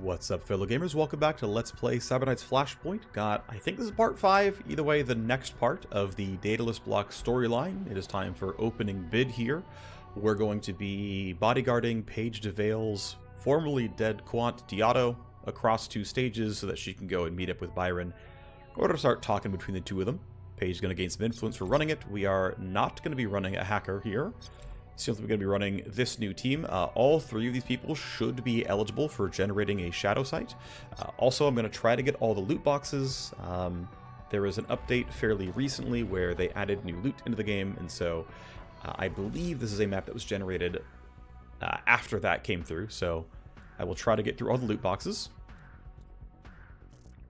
What's up, fellow gamers? Welcome back to Let's Play Cybernight's Flashpoint. I think this is part 5, either way the next part of the Daedalus Bloc storyline. It is time for opening bid here. We're going to be bodyguarding Paige DeVale's formerly dead Quant Diato across 2 stages so that she can go and meet up with Byron in order to start talking between the 2 of them. Paige is going to gain some influence for running it. We are not going to be running a hacker here. Seems like we're going to be running this new team. All 3 of these people should be eligible for generating a shadow site. Also, I'm going to try to get all the loot boxes. There was an update fairly recently where they added new loot into the game, and so I believe this is a map that was generated after that came through, so I will try to get through all the loot boxes.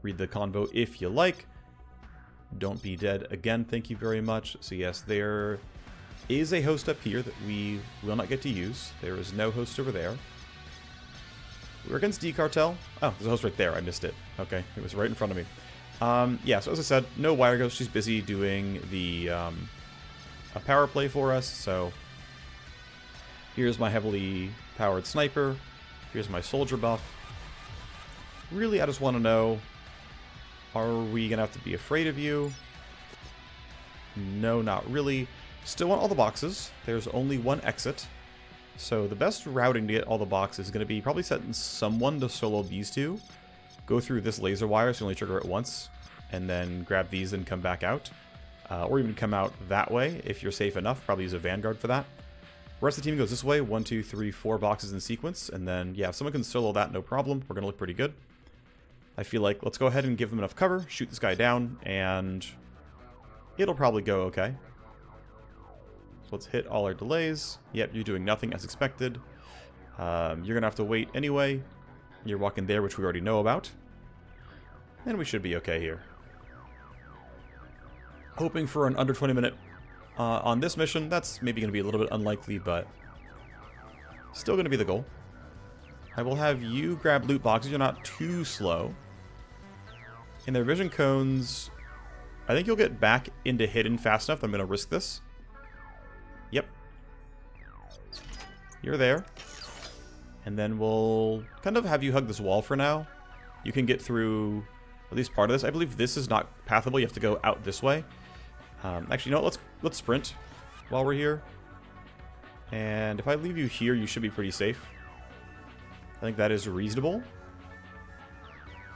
Read the convo if you like. Don't be dead again, thank you very much. So yes, there is a host up here that we will not get to use. There is no host over there. We're against D-Cartel. Oh, there's a host right there. I missed it. Okay, it was right in front of me. Yeah, so as I said, no wire ghost. She's busy doing the a power play for us. So here's my heavily powered sniper. Here's my soldier buff. Really, I just want to know, are we going to have to be afraid of you? No, not really. Still want all the boxes. There's only 1 exit. So the best routing to get all the boxes is going to be probably setting someone to solo these 2. Go through this laser wire so you only trigger it once. And then grab these and come back out. Or even come out that way if you're safe enough. Probably use a Vanguard for that. The rest of the team goes this way. 1, 2, 3, 4 boxes in sequence. And then, yeah, if someone can solo that, no problem. We're going to look pretty good. I feel like let's go ahead and give them enough cover. Shoot this guy down. And it'll probably go okay. Let's hit all our delays. Yep, you're doing nothing as expected. You're going to have to wait anyway. You're walking there, which we already know about. And we should be okay here. Hoping for an under 20 minute on this mission. That's maybe going to be a little bit unlikely, but still going to be the goal. I will have you grab loot boxes. You're not too slow. In their vision cones, I think you'll get back into hidden fast enough. I'm going to risk this. Yep. You're there. And then we'll kind of have you hug this wall for now. You can get through at least part of this. I believe this is not pathable. You have to go out this way. Actually, no, let's sprint while we're here. And if I leave you here, you should be pretty safe. I think that is reasonable.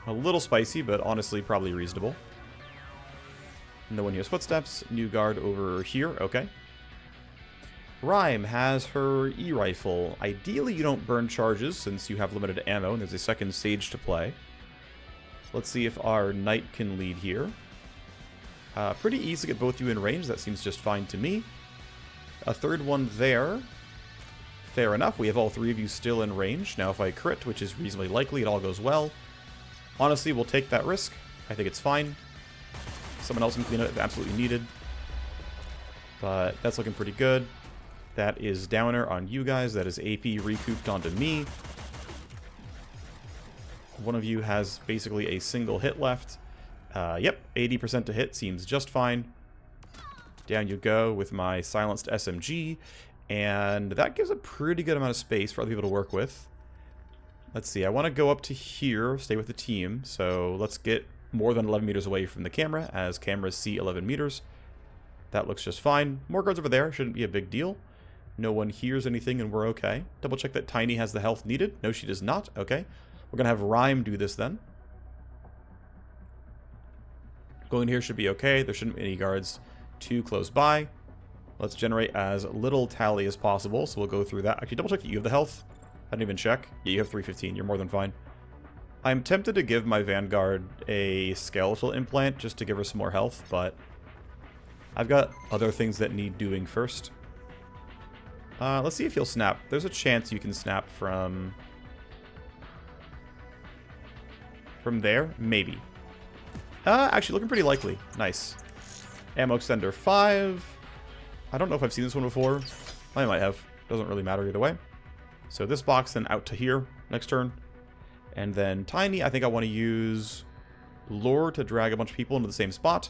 A little spicy, but honestly probably reasonable. No one hears footsteps. New guard over here. Okay. Rhyme has her E-rifle. Ideally, you don't burn charges since you have limited ammo and there's a second stage to play. Let's see if our knight can lead here. Pretty easy to get both of you in range. That seems just fine to me. A third one there. Fair enough. We have all 3 of you still in range. Now, if I crit, which is reasonably likely, it all goes well. Honestly, we'll take that risk. I think it's fine. Someone else can clean it if absolutely needed. But that's looking pretty good. That is downer on you guys. That is AP recouped onto me. One of you has basically a single hit left. Yep, 80% to hit seems just fine. Down you go with my silenced SMG. And that gives a pretty good amount of space for other people to work with. Let's see, I want to go up to here, stay with the team. So let's get more than 11 meters away from the camera, as cameras see 11 meters. That looks just fine. More guards over there, shouldn't be a big deal. No one hears anything and we're okay. Double check that Tiny has the health needed. No, she does not. Okay. We're going to have Rhyme do this then. Going here should be okay. There shouldn't be any guards too close by. Let's generate as little tally as possible. So we'll go through that. Actually, double check that you have the health. I didn't even check. Yeah, you have 315. You're more than fine. I'm tempted to give my Vanguard a skeletal implant just to give her some more health, but I've got other things that need doing first. Let's see if you'll snap. There's a chance you can snap from there, maybe. Actually, looking pretty likely. Nice. Ammo extender 5. I don't know if I've seen this one before. I might have. Doesn't really matter either way. So this box then out to here next turn. And then Tiny, I think I want to use Lure to drag a bunch of people into the same spot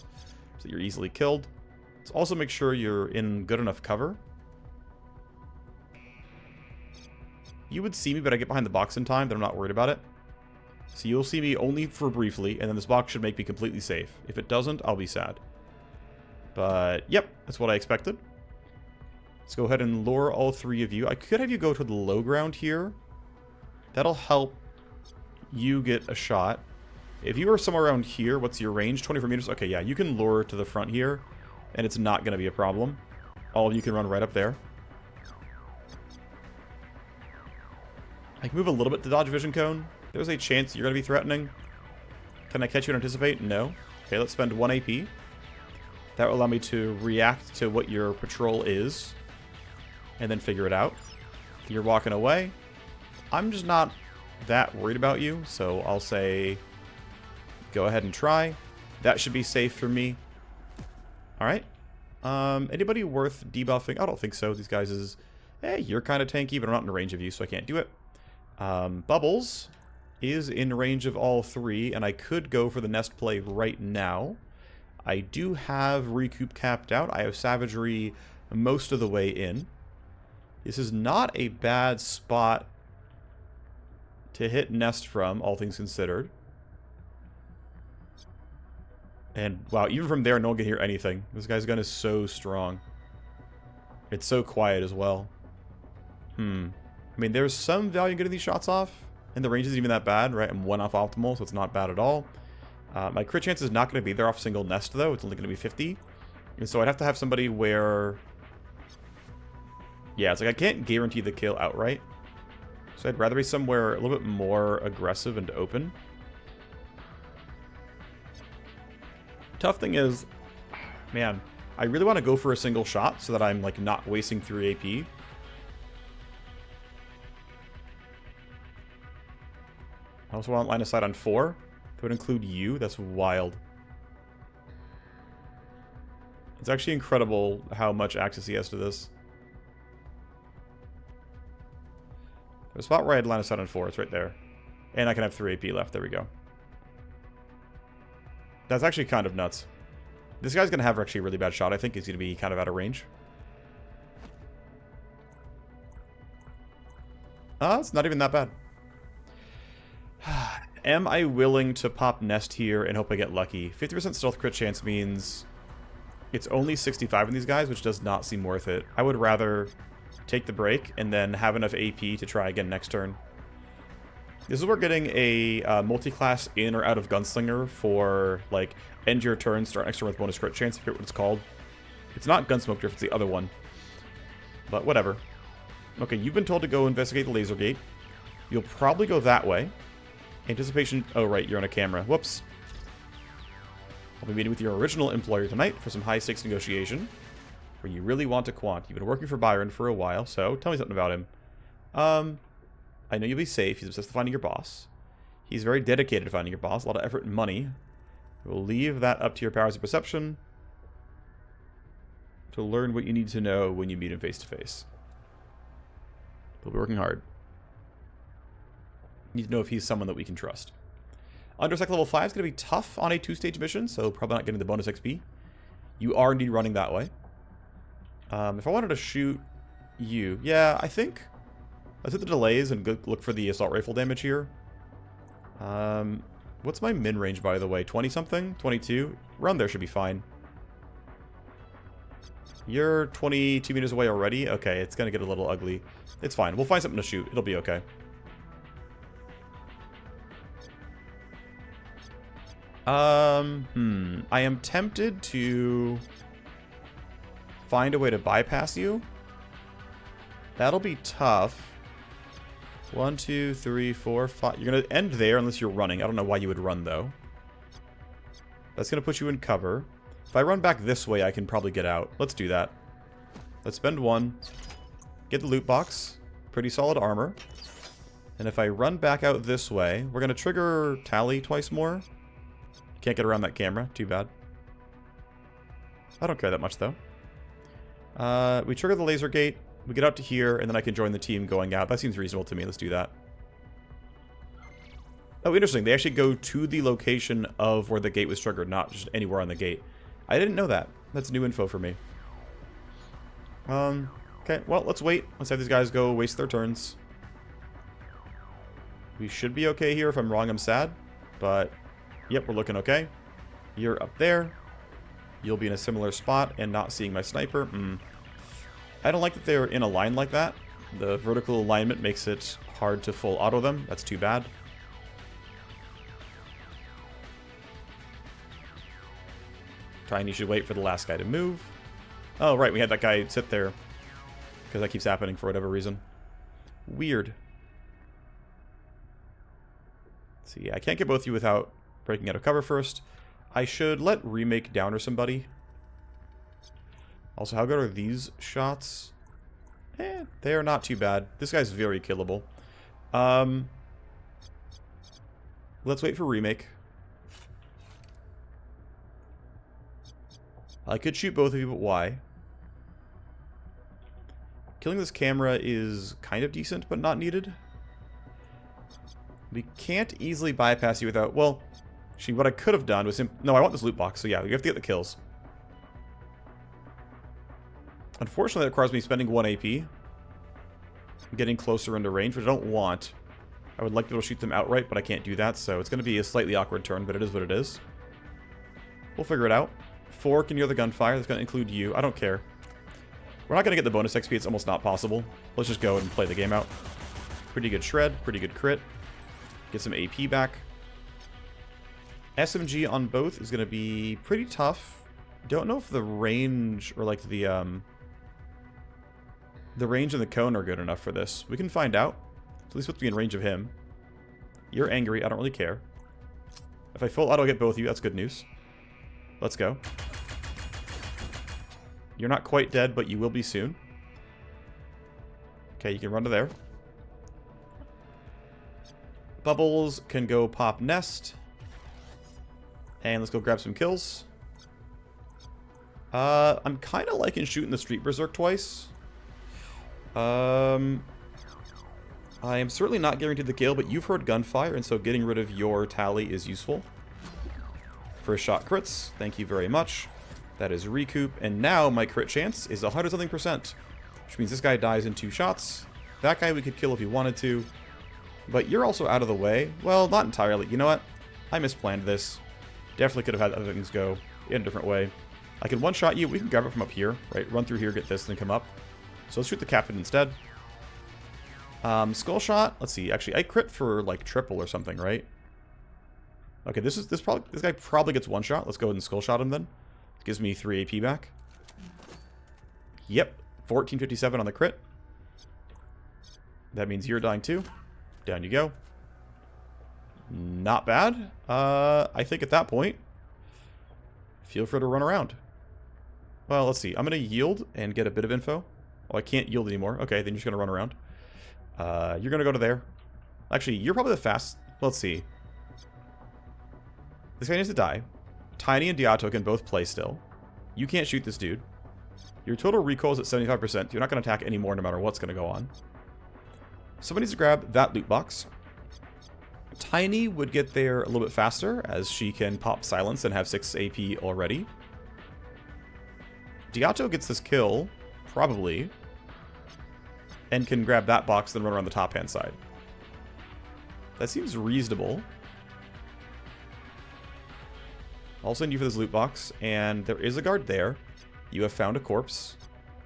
so you're easily killed. Let's also make sure you're in good enough cover. You would see me, but I get behind the box in time that I'm not worried about it. So you'll see me only for briefly, and then this box should make me completely safe. If it doesn't, I'll be sad. But, yep, that's what I expected. Let's go ahead and lure all three of you. I could have you go to the low ground here. That'll help you get a shot. If you are somewhere around here, what's your range? 24 meters? Okay, yeah, you can lure to the front here, and it's not going to be a problem. All of you can run right up there. I can move a little bit to dodge vision cone. There's a chance you're going to be threatening. Can I catch you and anticipate? No. Okay, let's spend 1 AP. That will allow me to react to what your patrol is, and then figure it out. You're walking away. I'm just not that worried about you, so I'll say go ahead and try. That should be safe for me. Alright. Anybody worth debuffing? I don't think so. These guys is... Hey, you're kind of tanky, but I'm not in range of you, so I can't do it. Bubbles is in range of all three, and I could go for the nest play right now. I do have Recoup capped out. I have Savagery most of the way in. This is not a bad spot to hit nest from, all things considered. And, wow, even from there, no one can hear anything. This guy's gun is so strong. It's so quiet as well. I mean, there's some value in getting these shots off, and the range isn't even that bad, right? I'm 1 off optimal, so it's not bad at all. My crit chance is not going to be there off single nest, though. It's only going to be 50. And so I'd have to have somebody where... Yeah, it's like I can't guarantee the kill outright. So I'd rather be somewhere a little bit more aggressive and open. Tough thing is, man, I really want to go for a single shot so that I'm like not wasting 3 AP. I also want line of sight on 4. That would include you. That's wild. It's actually incredible how much access he has to this. There's a spot where I had line of sight on 4. It's right there. And I can have 3 AP left. There we go. That's actually kind of nuts. This guy's going to have actually a really bad shot. I think he's going to be kind of out of range. It's not even that bad. Am I willing to pop nest here and hope I get lucky? 50% stealth crit chance means it's only 65 in these guys, which does not seem worth it. I would rather take the break and then have enough AP to try again next turn. This is where getting a multi-class in or out of Gunslinger for, like, end your turn, start next turn with bonus crit chance. I forget what it's called. It's not Gunsmoke Drift, it's the other one. But whatever. Okay, you've been told to go investigate the laser gate. You'll probably go that way. Anticipation... Oh, right, you're on a camera. Whoops. I'll be meeting with your original employer tonight for some high-stakes negotiation. Where you really want to quant. You've been working for Byron for a while, so tell me something about him. I know you'll be safe. He's obsessed with finding your boss. He's very dedicated to finding your boss. A lot of effort and money. We'll leave that up to your powers of perception to learn what you need to know when you meet him face to face. We'll be working hard. Need to know if he's someone that we can trust. Undersec level 5 is going to be tough on a 2-stage mission, so probably not getting the bonus XP. You are indeed running that way. If I wanted to shoot you... Yeah, I think... Let's hit the delays and go look for the assault rifle damage here. What's my min range, by the way? 20-something? 22? Around there should be fine. You're 22 meters away already? Okay, it's going to get a little ugly. It's fine. We'll find something to shoot. It'll be okay. I am tempted to find a way to bypass you. That'll be tough. 1, 2, 3, 4, 5. You're going to end there unless you're running. I don't know why you would run, though. That's going to put you in cover. If I run back this way, I can probably get out. Let's do that. Let's spend 1. Get the loot box. Pretty solid armor. And if I run back out this way, we're going to trigger tally twice more. Can't get around that camera. Too bad. I don't care that much, though. We trigger the laser gate. We get out to here, and then I can join the team going out. That seems reasonable to me. Let's do that. Oh, interesting. They actually go to the location of where the gate was triggered, not just anywhere on the gate. I didn't know that. That's new info for me. Okay, well, let's wait. Let's have these guys go waste their turns. We should be okay here. If I'm wrong, I'm sad. But, yep, we're looking okay. You're up there. You'll be in a similar spot and not seeing my sniper. I don't like that they're in a line like that. The vertical alignment makes it hard to full auto them. That's too bad. Tiny should wait for the last guy to move. Oh, right, we had that guy sit there. Because that keeps happening for whatever reason. Weird. So yeah, I can't get both of you without breaking out of cover first. I should let Remake downer somebody. Also, how good are these shots? They are not too bad. This guy's very killable. Let's wait for Remake. I could shoot both of you, but why? Killing this camera is kind of decent, but not needed. We can't easily bypass you without... Well, actually, what I could have done was... No, I want this loot box, so yeah, we have to get the kills. Unfortunately, that requires me spending 1 AP. I'm getting closer into range, which I don't want. I would like to be able to shoot them outright, but I can't do that, so it's going to be a slightly awkward turn, but it is what it is. We'll figure it out. 4 can hear the gunfire. That's going to include you. I don't care. We're not going to get the bonus XP. It's almost not possible. Let's just go and play the game out. Pretty good shred. Pretty good crit. Get some AP back. SMG on both is going to be pretty tough. Don't know if the range or like the range and the cone are good enough for this. We can find out. At least put me in range of him. You're angry. I don't really care. If I full auto get both of you, that's good news. Let's go. You're not quite dead, but you will be soon. Okay, you can run to there. Bubbles can go pop nest. And let's go grab some kills. I'm kind of liking shooting the Street Berserk twice. I am certainly not guaranteed the kill, but you've heard gunfire, and so getting rid of your tally is useful. First shot crits, thank you very much. That is recoup, and now my crit chance is 100-something%, which means this guy dies in 2 shots. That guy we could kill if we wanted to, but you're also out of the way. Well, not entirely. You know what? I misplanned this. Definitely could have had other things go in a different way. I can one-shot you. We can grab it from up here, right? Run through here, get this, then come up. So let's shoot the captain instead. Skull shot. Let's see. Actually, I crit for like triple or something, right? Okay, this guy probably gets one shot. Let's go ahead and skull shot him then. Gives me 3 AP back. Yep, 1457 on the crit. That means you're dying too. Down you go. Not bad. I think at that point, feel free to run around. Well, let's see. I'm going to yield and get a bit of info. Oh, I can't yield anymore. Okay, then you're just going to run around. You're going to go to there. Actually, you're probably the fast. Let's see. This guy needs to die. Tiny and Diato can both play still. You can't shoot this dude. Your total recoil is at 75%. You're not going to attack anymore no matter what's going to go on. Someone needs to grab that loot box. Tiny would get there a little bit faster, as she can pop silence and have 6 AP already. Diato gets this kill, probably, and can grab that box, then run around the top-hand side. That seems reasonable. I'll send you for this loot box, and there is a guard there. You have found a corpse.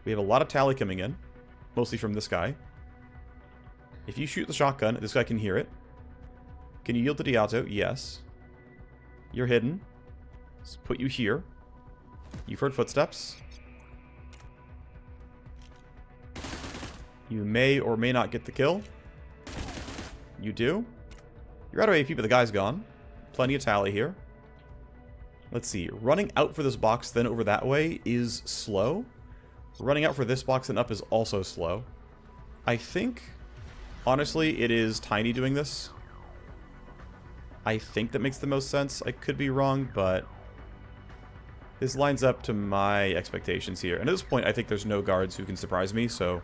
We have a lot of tally coming in, mostly from this guy. If you shoot the shotgun, this guy can hear it. Can you yield to Diato? Yes. You're hidden. Let's put you here. You've heard footsteps. You may or may not get the kill. You do. You're out of AP, but the guy's gone. Plenty of tally here. Let's see. Running out for this box, then over that way is slow. Running out for this box and up is also slow. I think, honestly, it is Tiny doing this. I think that makes the most sense. I could be wrong, but this lines up to my expectations here. And at this point, I think there's no guards who can surprise me, so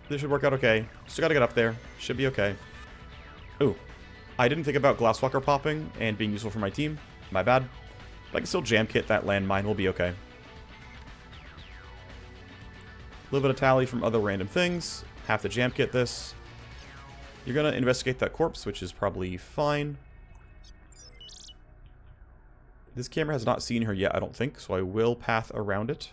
this should work out okay. Still gotta get up there. Should be okay. Ooh. I didn't think about Glasswalker popping and being useful for my team. My bad. But I can still jam kit that landmine. We'll be okay. A little bit of tally from other random things. Have to jam kit this. You're going to investigate that corpse, which is probably fine. This camera has not seen her yet, I don't think, so I will path around it.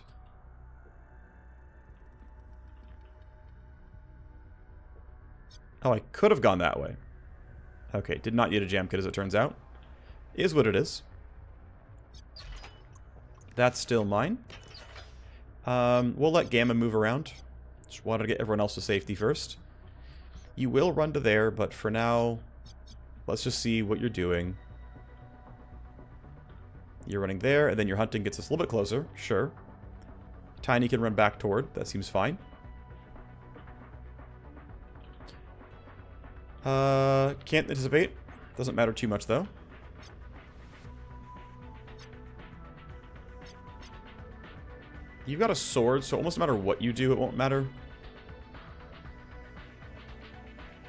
Oh, I could have gone that way. Okay, did not need a jam kit as it turns out. Is what it is. That's still mine. We'll let Gamma move around. Just wanted to get everyone else to safety first. You will run to there, but for now, let's just see what you're doing. You're running there, and then your hunting gets us a little bit closer. Sure. Tiny can run back toward. That seems fine. Can't anticipate. Doesn't matter too much, though. You've got a sword, so almost no matter what you do, it won't matter.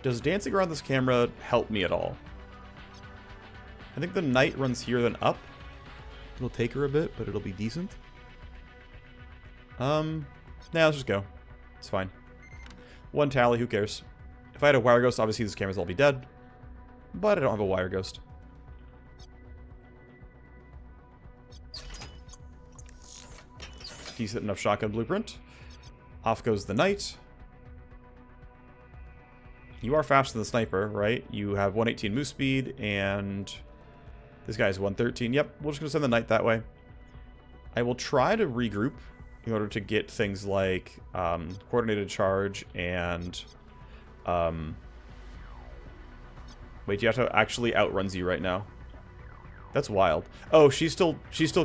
Does dancing around this camera help me at all? I think the knight runs here, then up. It'll take her a bit, but it'll be decent. Nah, let's just go. It's fine. One tally, who cares? If I had a wire ghost, obviously these cameras will all be dead. But I don't have a wire ghost. Decent enough shotgun blueprint. Off goes the knight. You are faster than the sniper, right? You have 118 move speed, and this guy's 113. Yep, we're just going to send the knight that way. I will try to regroup in order to get things like coordinated charge and... Wait, Giotto actually outruns you right now. That's wild. Oh, she's still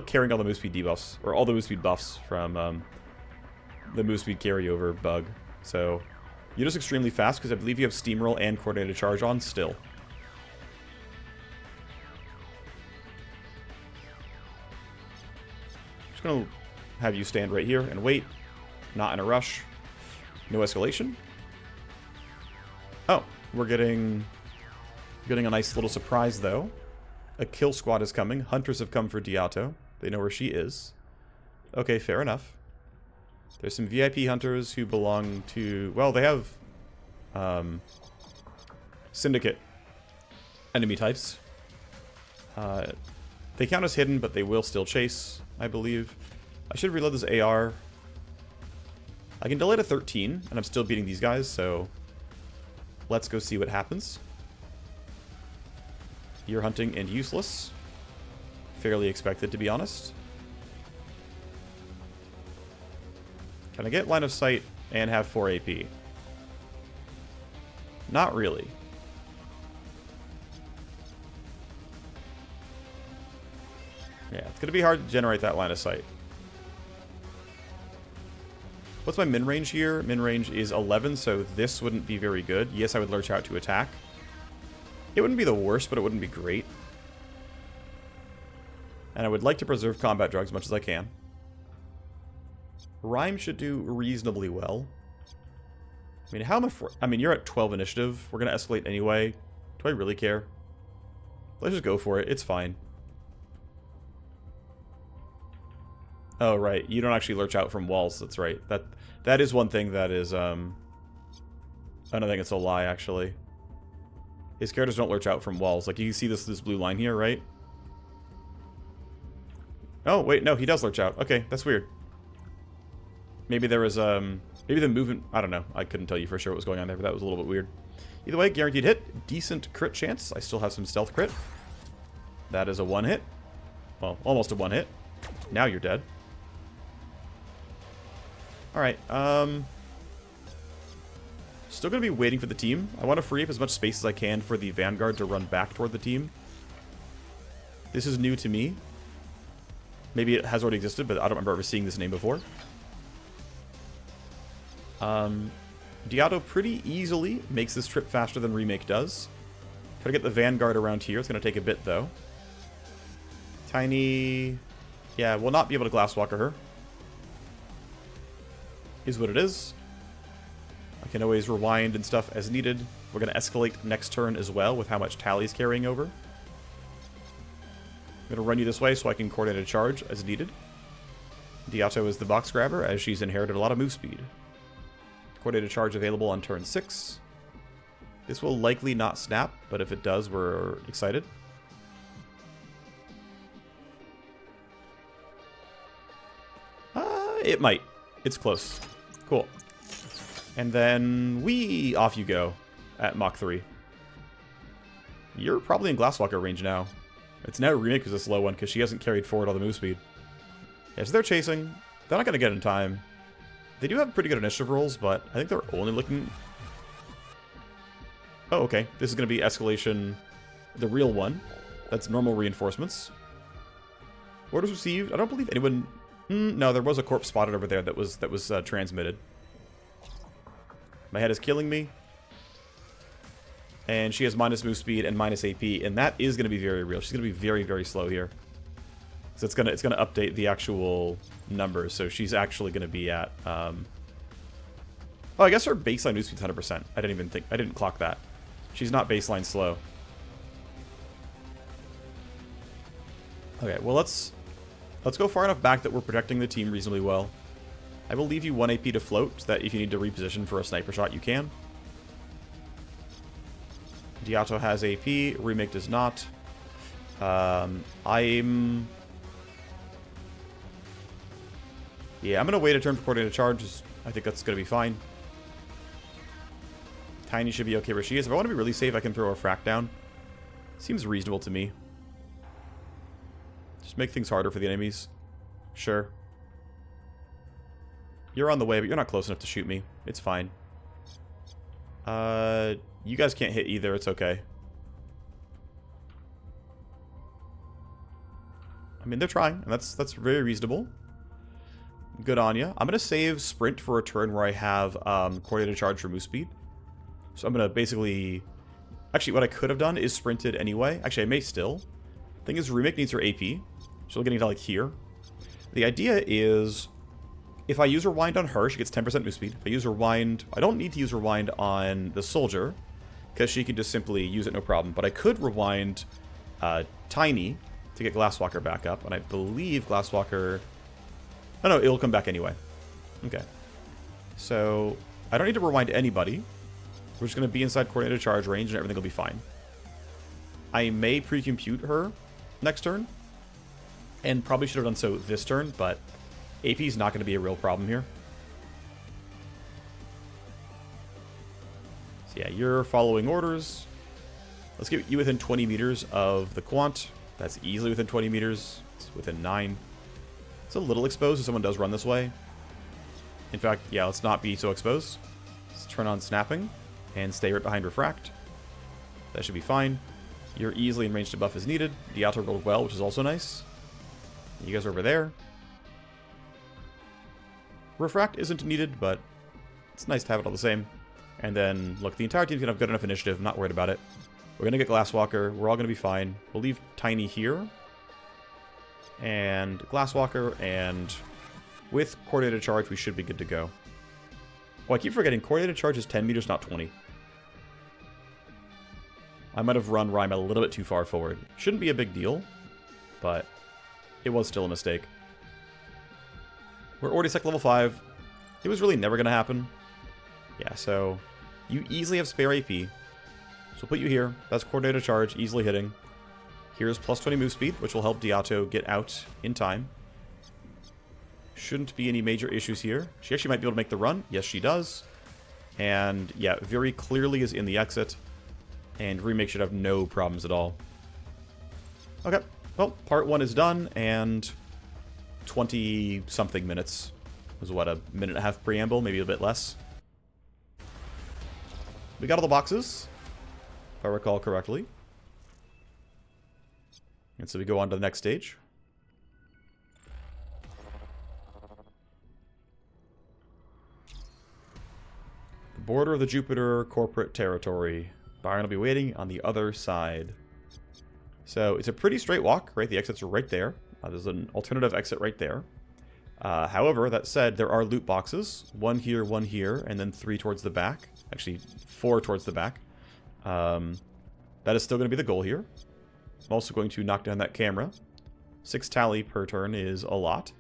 carrying all the move speed debuffs, or all the move speed buffs from the move speed carryover bug. So you're just extremely fast because I believe you have steamroll and coordinated charge on still. Just gonna have you stand right here and wait. Not in a rush. No escalation. Oh, we're getting a nice little surprise though. A kill squad is coming. Hunters have come for Giotto. They know where she is. Okay, fair enough. There's some VIP hunters who belong to... Well, they have... Syndicate enemy types. They count as hidden, but they will still chase, I believe. I should reload this AR. I can delay to 13, and I'm still beating these guys, so... Let's go see what happens. You're hunting and useless. Fairly expected, to be honest. Can I get line of sight and have 4 AP? Not really. Yeah, it's going to be hard to generate that line of sight. What's my min range here? Min range is 11, so this wouldn't be very good. Yes, I would lurch out to attack. It wouldn't be the worst, but it wouldn't be great. And I would like to preserve combat drug as much as I can. Rhyme should do reasonably well. I mean, how am I mean, you're at 12 initiative. We're going to escalate anyway. Do I really care? Let's just go for it. It's fine. Oh, right. You don't actually lurch out from walls. That's right. That is one thing that is, I don't think it's a lie, actually. His characters don't lurch out from walls. Like, you see this blue line here, right? Oh, wait, no, he does lurch out. Okay, that's weird. Maybe there was, maybe the movement... I don't know. I couldn't tell you for sure what was going on there, but that was a little bit weird. Either way, guaranteed hit. Decent crit chance. I still have some stealth crit. That is a one hit. Well, almost a one hit. Now you're dead. Alright, still going to be waiting for the team. I want to free up as much space as I can for the Vanguard to run back toward the team. This is new to me. Maybe it has already existed, but I don't remember ever seeing this name before. Giotto pretty easily makes this trip faster than Remake does. Try to get the Vanguard around here. It's going to take a bit, though. Tiny... Yeah, we'll not be able to Glasswalker her. Is what it is. I can always rewind and stuff as needed. We're going to escalate next turn as well with how much Tally's carrying over. I'm going to run you this way so I can coordinate a charge as needed. Giotto is the box grabber as she's inherited a lot of move speed. Coordinated charge available on turn 6. This will likely not snap, but if it does, we're excited. It might. It's close. Cool. And then off you go at Mach 3. You're probably in Glasswalker range now. It's now Remake is a slow one because she hasn't carried forward all the move speed. Yeah, so they're chasing. They're not going to get in time. They do have pretty good initiative rolls, but I think they're only looking... Oh, okay. This is going to be escalation, the real one. That's normal reinforcements. Orders received. I don't believe anyone... no, there was a corpse spotted over there that was transmitted. My head is killing me. And she has minus move speed and minus AP, and that is going to be very real. She's going to be very, very slow here. So it's gonna update the actual numbers. So she's actually going to be at... Oh, I guess her baseline move speed is 100%. I didn't clock that. She's not baseline slow. Okay, well let's go far enough back that we're protecting the team reasonably well. I will leave you 1 AP to float, so that if you need to reposition for a sniper shot, you can. Diato has AP, Remake does not. I'm going to wait a turn for coordinated charges. I think that's going to be fine. Tiny should be okay where she is. If I want to be really safe, I can throw a Phreak down. Seems reasonable to me. Just make things harder for the enemies. Sure. You're on the way, but you're not close enough to shoot me. It's fine. You guys can't hit either. It's okay. I mean, they're trying, and that's very reasonable. Good on ya. I'm going to save Sprint for a turn where I have coordinated charge for move speed. So I'm going to basically... Actually, what I could have done is sprinted anyway. Actually, I may still. Thing is, Remake needs her AP. She'll get into, like, here. The idea is... If I use Rewind on her, she gets 10% move speed. If I use Rewind... I don't need to use Rewind on the Soldier, because she can just simply use it no problem. But I could Rewind Tiny to get Glasswalker back up. And I believe Glasswalker... Oh, no, it'll come back anyway. Okay. So, I don't need to Rewind anybody. We're just going to be inside coordinated charge range and everything will be fine. I may pre-compute her next turn. And probably should have done so this turn, but AP is not going to be a real problem here. So yeah, you're following orders. Let's get you within 20 meters of the Quant. That's easily within 20 meters. It's within 9. It's a little exposed if someone does run this way. In fact, yeah, let's not be so exposed. Let's turn on snapping and stay right behind Refract. That should be fine. You're easily in range to buff as needed. Diato rolled well, which is also nice. You guys are over there. Refract isn't needed, but it's nice to have it all the same. And then, look, the entire team's going to have good enough initiative. I'm not worried about it. We're going to get Glasswalker. We're all going to be fine. We'll leave Tiny here. And Glasswalker, and with coordinated charge, we should be good to go. Oh, I keep forgetting. Coordinated charge is 10 meters, not 20. I might have run Rhyme a little bit too far forward. Shouldn't be a big deal, but it was still a mistake. We're already sec level 5. It was really never going to happen. Yeah, so you easily have spare AP. So we'll put you here. That's coordinated charge, easily hitting. Here's plus 20 move speed, which will help Diato get out in time. Shouldn't be any major issues here. She actually might be able to make the run. Yes, she does. And yeah, very clearly is in the exit. And Remake should have no problems at all. Okay, well, part 1 is done, and 20-something minutes. It was, what, a minute and a half preamble, maybe a bit less. We got all the boxes, if I recall correctly. And so we go on to the next stage. The border of the Jupiter corporate territory. Byron will be waiting on the other side. So it's a pretty straight walk, right? The exits are right there. There's an alternative exit right there. However, that said, there are loot boxes. 1 here, and then 3 towards the back. Actually, 4 towards the back. That is still going to be the goal here. I'm also going to knock down that camera. 6 tally per turn is a lot.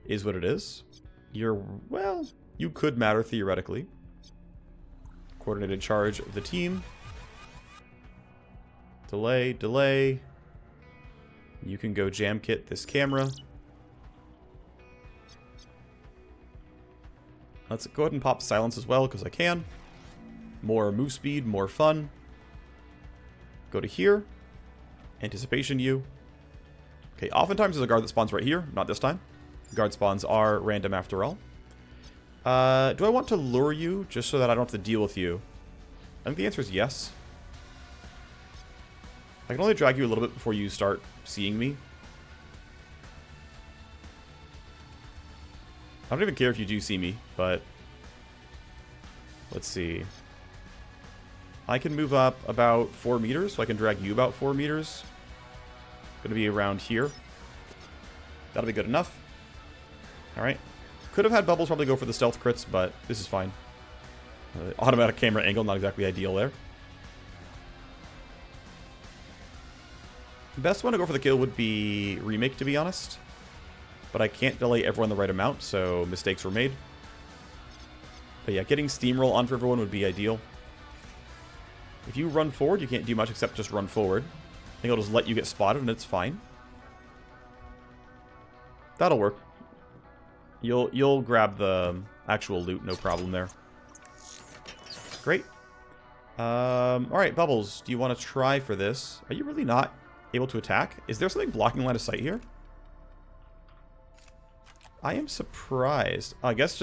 Is what it is. Well, you could matter theoretically. Coordinated charge of the team. Delay, delay. You can go jam kit this camera. Let's go ahead and pop silence as well, because I can. More move speed, more fun. Go to here. Anticipation U. Okay, oftentimes there's a guard that spawns right here. Not this time. Guard spawns are random after all. Do I want to lure you just so that I don't have to deal with you? I think the answer is yes. I can only drag you a little bit before you start seeing me. I don't even care if you do see me, but let's see. I can move up about 4 meters, so I can drag you about 4 meters. Gonna be around here. That'll be good enough. Alright. Could have had bubbles probably go for the stealth crits, but this is fine. Automatic camera angle, not exactly ideal there. Best one to go for the kill would be Remake, to be honest. But I can't delay everyone the right amount, so mistakes were made. But yeah, getting Steamroll on for everyone would be ideal. If you run forward, you can't do much except just run forward. I think I'll just let you get spotted and it's fine. That'll work. You'll grab the actual loot, no problem there. Great. Alright, Bubbles, do you want to try for this? Are you really not able to attack? Is there something blocking line of sight here? I am surprised. I guess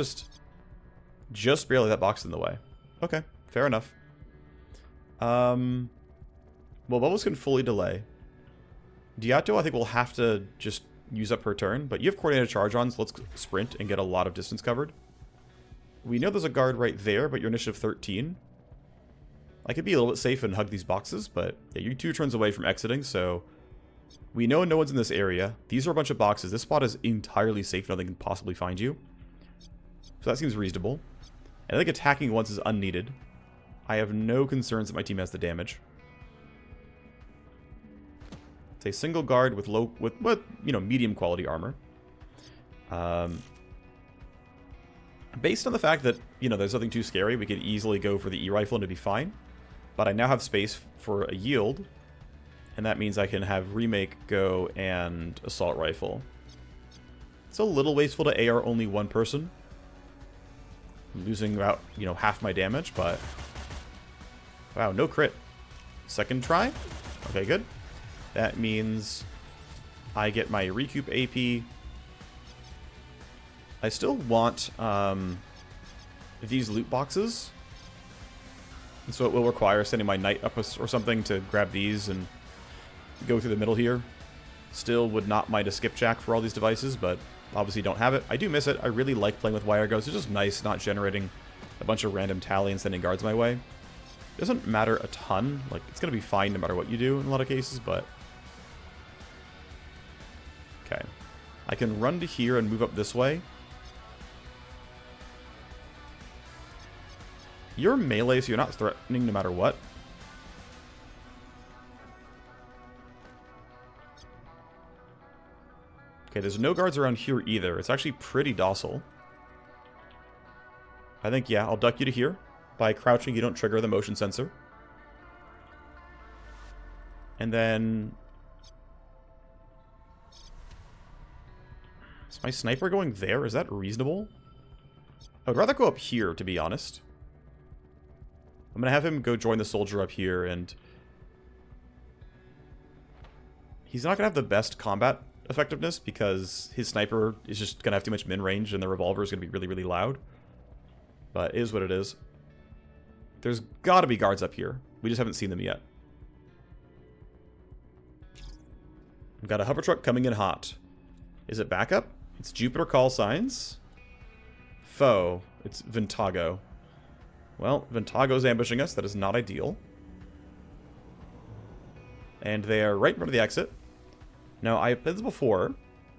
just barely that box in the way. Okay, fair enough. Well, Bubbles can fully delay. Diato, I think, will have to just use up her turn, but you have coordinated charge on, so let's sprint and get a lot of distance covered. We know there's a guard right there, but you're initiative 13. I could be a little bit safe and hug these boxes, but yeah, you're 2 turns away from exiting, so we know no one's in this area. These are a bunch of boxes. This spot is entirely safe. Nothing can possibly find you. So that seems reasonable. And I think attacking once is unneeded. I have no concerns that my team has the damage. It's a single guard with medium quality armor. Based on the fact that, there's nothing too scary, we could easily go for the E-rifle and it'd be fine. But I now have space for a yield, and that means I can have Remake go and assault rifle. It's a little wasteful to AR only one person. I'm losing about, half my damage, but wow, no crit. Second try. Okay, good. That means I get my recoup AP. I still want these loot boxes. And so it will require sending my knight up or something to grab these and go through the middle here. Still would not mind a skipjack for all these devices, but obviously don't have it. I do miss it. I really like playing with wire ghosts. It's just nice not generating a bunch of random tally and sending guards my way. It doesn't matter a ton. Like, it's going to be fine no matter what you do in a lot of cases, but okay. I can run to here and move up this way. You're melee, so you're not threatening no matter what. Okay, there's no guards around here either. It's actually pretty docile. I think, yeah, I'll duck you to here. By crouching, you don't trigger the motion sensor. And then is my sniper going there? Is that reasonable? I would rather go up here, to be honest. I'm going to have him go join the soldier up here, and he's not going to have the best combat effectiveness because his sniper is just going to have too much min range and the revolver is going to be really, really loud. But it is what it is. There's got to be guards up here. We just haven't seen them yet. We've got a hover truck coming in hot. Is it backup? It's Jupiter call signs. Foe. It's Ventago. Well, Ventago's ambushing us. That is not ideal. And they are right in front of the exit. Now, I've played this before,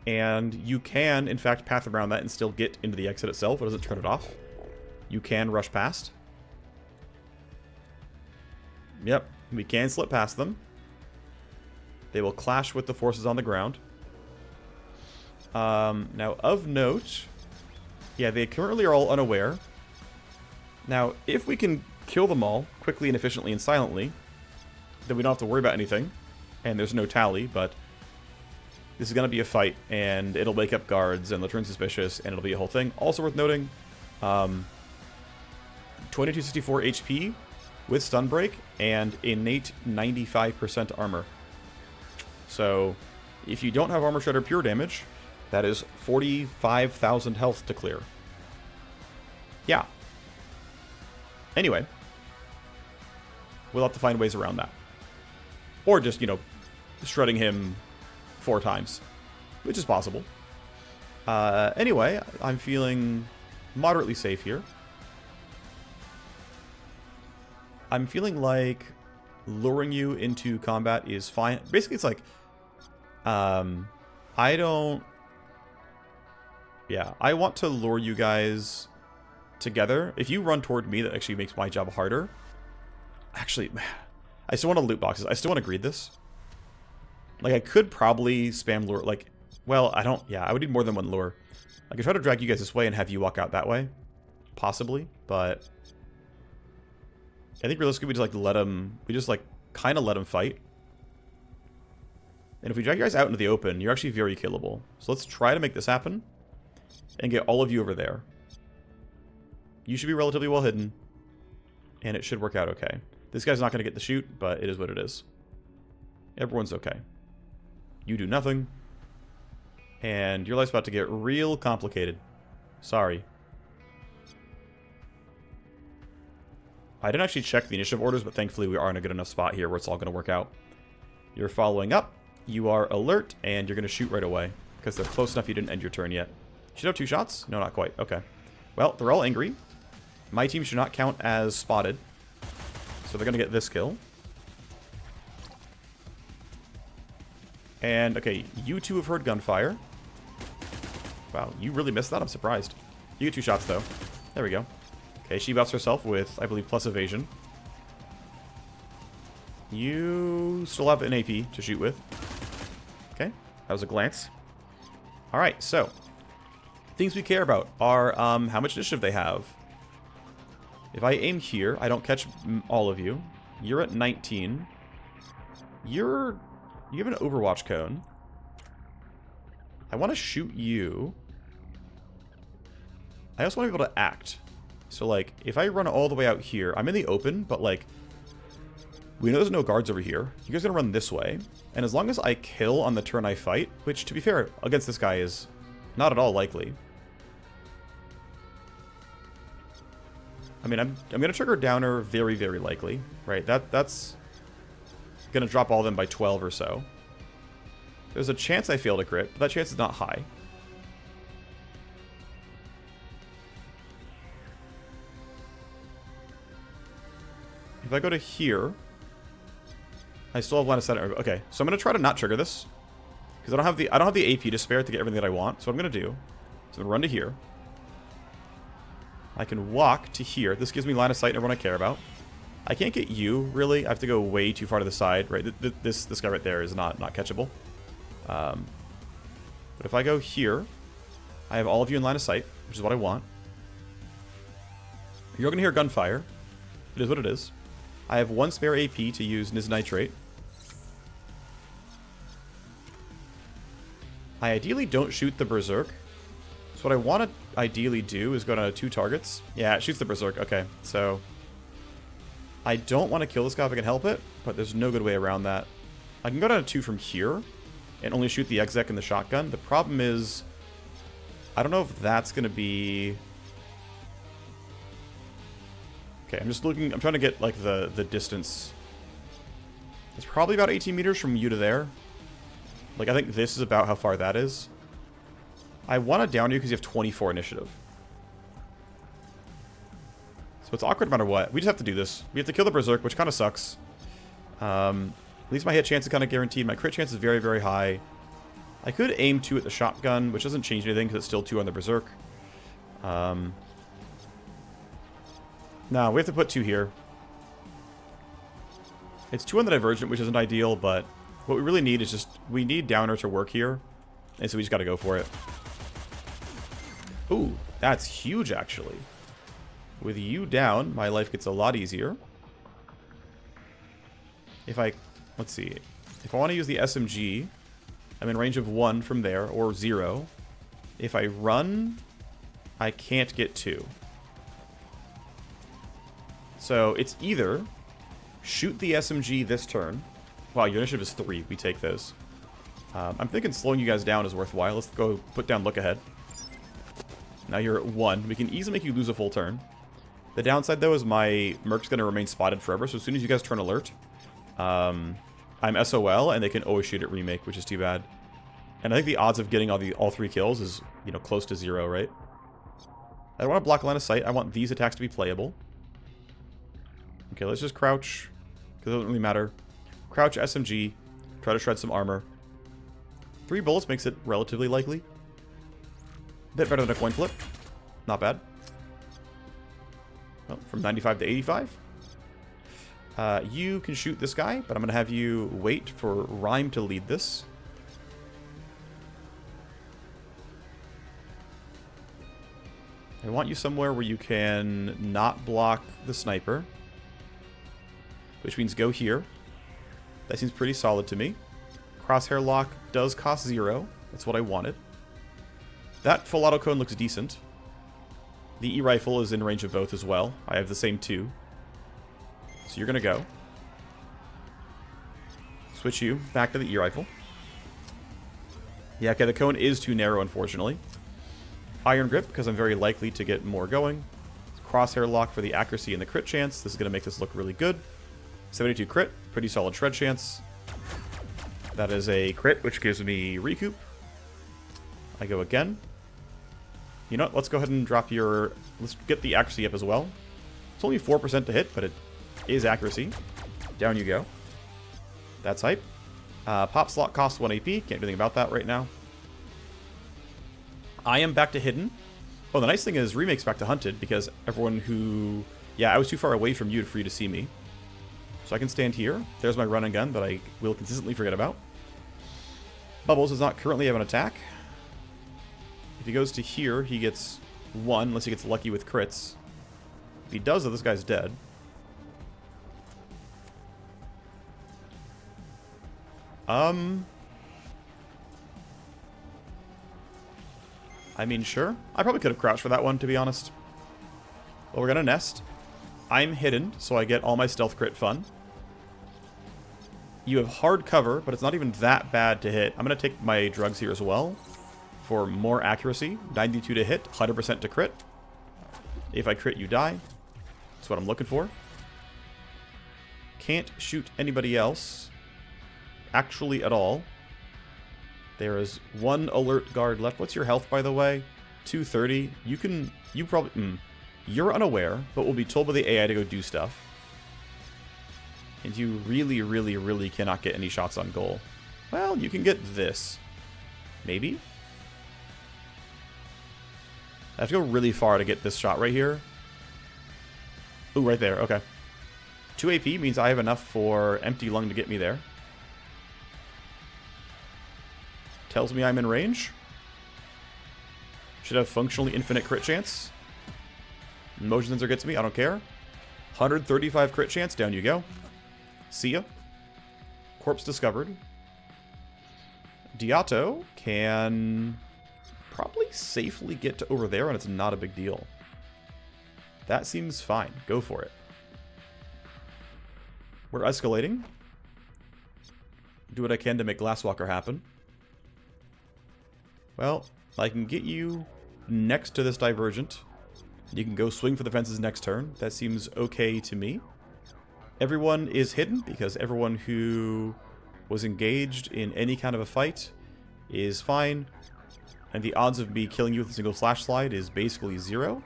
and you can, in fact, path around that and still get into the exit itself. It doesn't turn it off. You can rush past. Yep, we can slip past them. They will clash with the forces on the ground. Now, of note, yeah, they currently are all unaware. Now, if we can kill them all quickly and efficiently and silently, then we don't have to worry about anything. And there's no tally, but this is going to be a fight, and it'll wake up guards, and they'll turn suspicious, and it'll be a whole thing. Also worth noting, 2264 HP with stun break and innate 95% armor. So if you don't have armor shredder pure damage, that is 45,000 health to clear. Yeah. Anyway, we'll have to find ways around that. Or just, you know, shredding him 4 times, which is possible. Anyway, I'm feeling moderately safe here. I'm feeling like luring you into combat is fine. Basically, it's like, I don't... Yeah, I want to lure you guys together. If you run toward me, that actually makes my job harder. Actually, I still want to loot boxes. I still want to greed this. Like, I could probably spam lure, like, well, I don't, yeah, I would need more than one lure. I could try to drag you guys this way and have you walk out that way. Possibly, but I think realistically we just, like, let them, we just, like, kind of let them fight. And if we drag you guys out into the open, you're actually very killable. So let's try to make this happen and get all of you over there. You should be relatively well hidden, and it should work out okay. This guy's not going to get the shoot, but it is what it is. Everyone's okay. You do nothing. And your life's about to get real complicated. Sorry. I didn't actually check the initiative orders, but thankfully we are in a good enough spot here where it's all going to work out. You're following up. You are alert, and you're going to shoot right away. Because they're close enough you didn't end your turn yet. You should have 2 shots? No, not quite. Okay. Well, they're all angry. My team should not count as spotted. So they're going to get this kill. And, okay, you two have heard gunfire. Wow, you really missed that? I'm surprised. You get 2 shots, though. There we go. Okay, she buffs herself with, I believe, plus evasion. You still have an AP to shoot with. Okay, that was a glance. Alright, so things we care about are how much initiative they have. If I aim here, I don't catch all of you. You're at 19. You have an Overwatch cone. I want to shoot you. I also want to be able to act. So, like, if I run all the way out here, I'm in the open, but, like, we know there's no guards over here. You guys are going to run this way. And as long as I kill on the turn I fight, which, to be fair, against this guy is not at all likely. I mean, I'm going to trigger Downer very, very likely, right? That's going to drop all of them by 12 or so. There's a chance I fail to crit, but that chance is not high. If I go to here, I still have line of sight. Okay, so I'm going to try to not trigger this because I don't have the AP to spare to get everything that I want. So what I'm going to do is I'm going to run to here. I can walk to here. This gives me line of sight and everyone I care about. I can't get you, really. I have to go way too far to the side, right? This guy right there is not catchable. But if I go here, I have all of you in line of sight, which is what I want. You're going to hear gunfire. It is what it is. I have 1 spare AP to use Niz Nitrate. I ideally don't shoot the Berserk. So what I want to ideally do is go down to 2 targets. Yeah, it shoots the Berserk. Okay, so I don't want to kill this guy if I can help it, but there's no good way around that. I can go down to 2 from here and only shoot the exec and the shotgun. The problem is, I don't know if that's going to be... Okay, I'm just looking, I'm trying to get, like, the distance. It's probably about 18 meters from you to there. Like, I think this is about how far that is. I want to down you because you have 24 initiative. So it's awkward no matter what. We just have to do this. We have to kill the Berserk, which kind of sucks. At least my hit chance is kind of guaranteed. My crit chance is very, very high. I could aim 2 at the shotgun, which doesn't change anything because it's still 2 on the Berserk. No, we have to put 2 here. It's 2 on the Divergent, which isn't ideal, but what we really need is just... We need Downer to work here, and so we just gotta go for it. Ooh, that's huge, actually. With you down, my life gets a lot easier. If I... Let's see. If I want to use the SMG, I'm in range of 1 from there, or 0. If I run, I can't get 2. So it's either shoot the SMG this turn. Wow, your initiative is 3. We take those. I'm thinking slowing you guys down is worthwhile. Let's go put down look ahead. Now you're at 1. We can easily make you lose a full turn. The downside, though, is my merc's going to remain spotted forever. So as soon as you guys turn alert, I'm SOL, and they can always shoot at remake, which is too bad. And I think the odds of getting all 3 kills is, you know, close to 0, right? I don't want to block line of sight. I want these attacks to be playable. Okay, let's just crouch, because it doesn't really matter. Crouch, SMG, try to shred some armor. 3 bullets makes it relatively likely. A bit better than a coin flip. Not bad. Well, from 95 to 85. You can shoot this guy, but I'm going to have you wait for Rhyme to lead this. I want you somewhere where you can not block the sniper. Which means go here. That seems pretty solid to me. Crosshair lock does cost 0. That's what I wanted. That full auto cone looks decent. The E-rifle is in range of both as well. I have the same 2. So you're going to go. Switch you back to the E-rifle. Yeah, okay, the cone is too narrow, unfortunately. Iron grip, because I'm very likely to get more going. Crosshair lock for the accuracy and the crit chance. This is going to make this look really good. 72 crit, pretty solid shred chance. That is a crit, which gives me recoup. I go again. You know what, let's go ahead and drop your... Let's get the accuracy up as well. It's only 4% to hit, but it is accuracy. Down you go. That's hype. Pop slot costs 1 AP. Can't do anything about that right now. I am back to hidden. Oh, the nice thing is Remake's back to hunted, because everyone who... Yeah, I was too far away from you for you to see me. So I can stand here. There's my run and gun that I will consistently forget about. Bubbles does not currently have an attack. If he goes to here, he gets 1, unless he gets lucky with crits. If he does, though, this guy's dead. I mean, sure. I probably could have crouched for that one, to be honest. But we're gonna nest. I'm hidden, so I get all my stealth crit fun. You have hard cover, but it's not even that bad to hit. I'm gonna take my drugs here as well for more accuracy. 92 to hit, 100% to crit. If I crit, you die. That's what I'm looking for. Can't shoot anybody else. Actually, at all. There is 1 alert guard left. What's your health, by the way? 230. You probably... You're unaware, but will be told by the AI to go do stuff. And you really, really, really cannot get any shots on goal. Well, you can get this. Maybe? I have to go really far to get this shot right here. Ooh, right there. Okay. 2 AP means I have enough for Empty Lung to get me there. Tells me I'm in range. Should have functionally infinite crit chance. Motion sensor gets me, I don't care. 135 crit chance, down you go. See ya. Corpse discovered. Diato can probably safely get to over there, and it's not a big deal. That seems fine. Go for it. We're escalating. Do what I can to make Glasswalker happen. Well, I can get you next to this Divergent. You can go swing for the fences next turn. That seems okay to me. Everyone is hidden because everyone who was engaged in any kind of a fight is fine. And the odds of me killing you with a single flash slide is basically 0.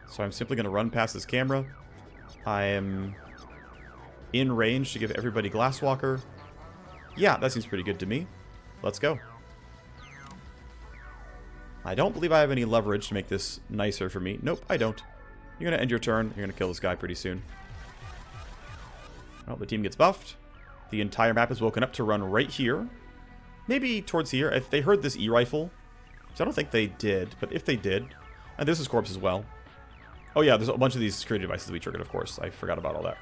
So I'm simply going to run past this camera. I am in range to give everybody Glasswalker. Yeah, that seems pretty good to me. Let's go. I don't believe I have any leverage to make this nicer for me. Nope, I don't. You're going to end your turn. You're going to kill this guy pretty soon. Well, the team gets buffed. The entire map is woken up to run right here. Maybe towards here. If they heard this E-rifle, which I don't think they did, but if they did, and this is corpse as well. Oh yeah, there's a bunch of these security devices to be triggered, of course. I forgot about all that.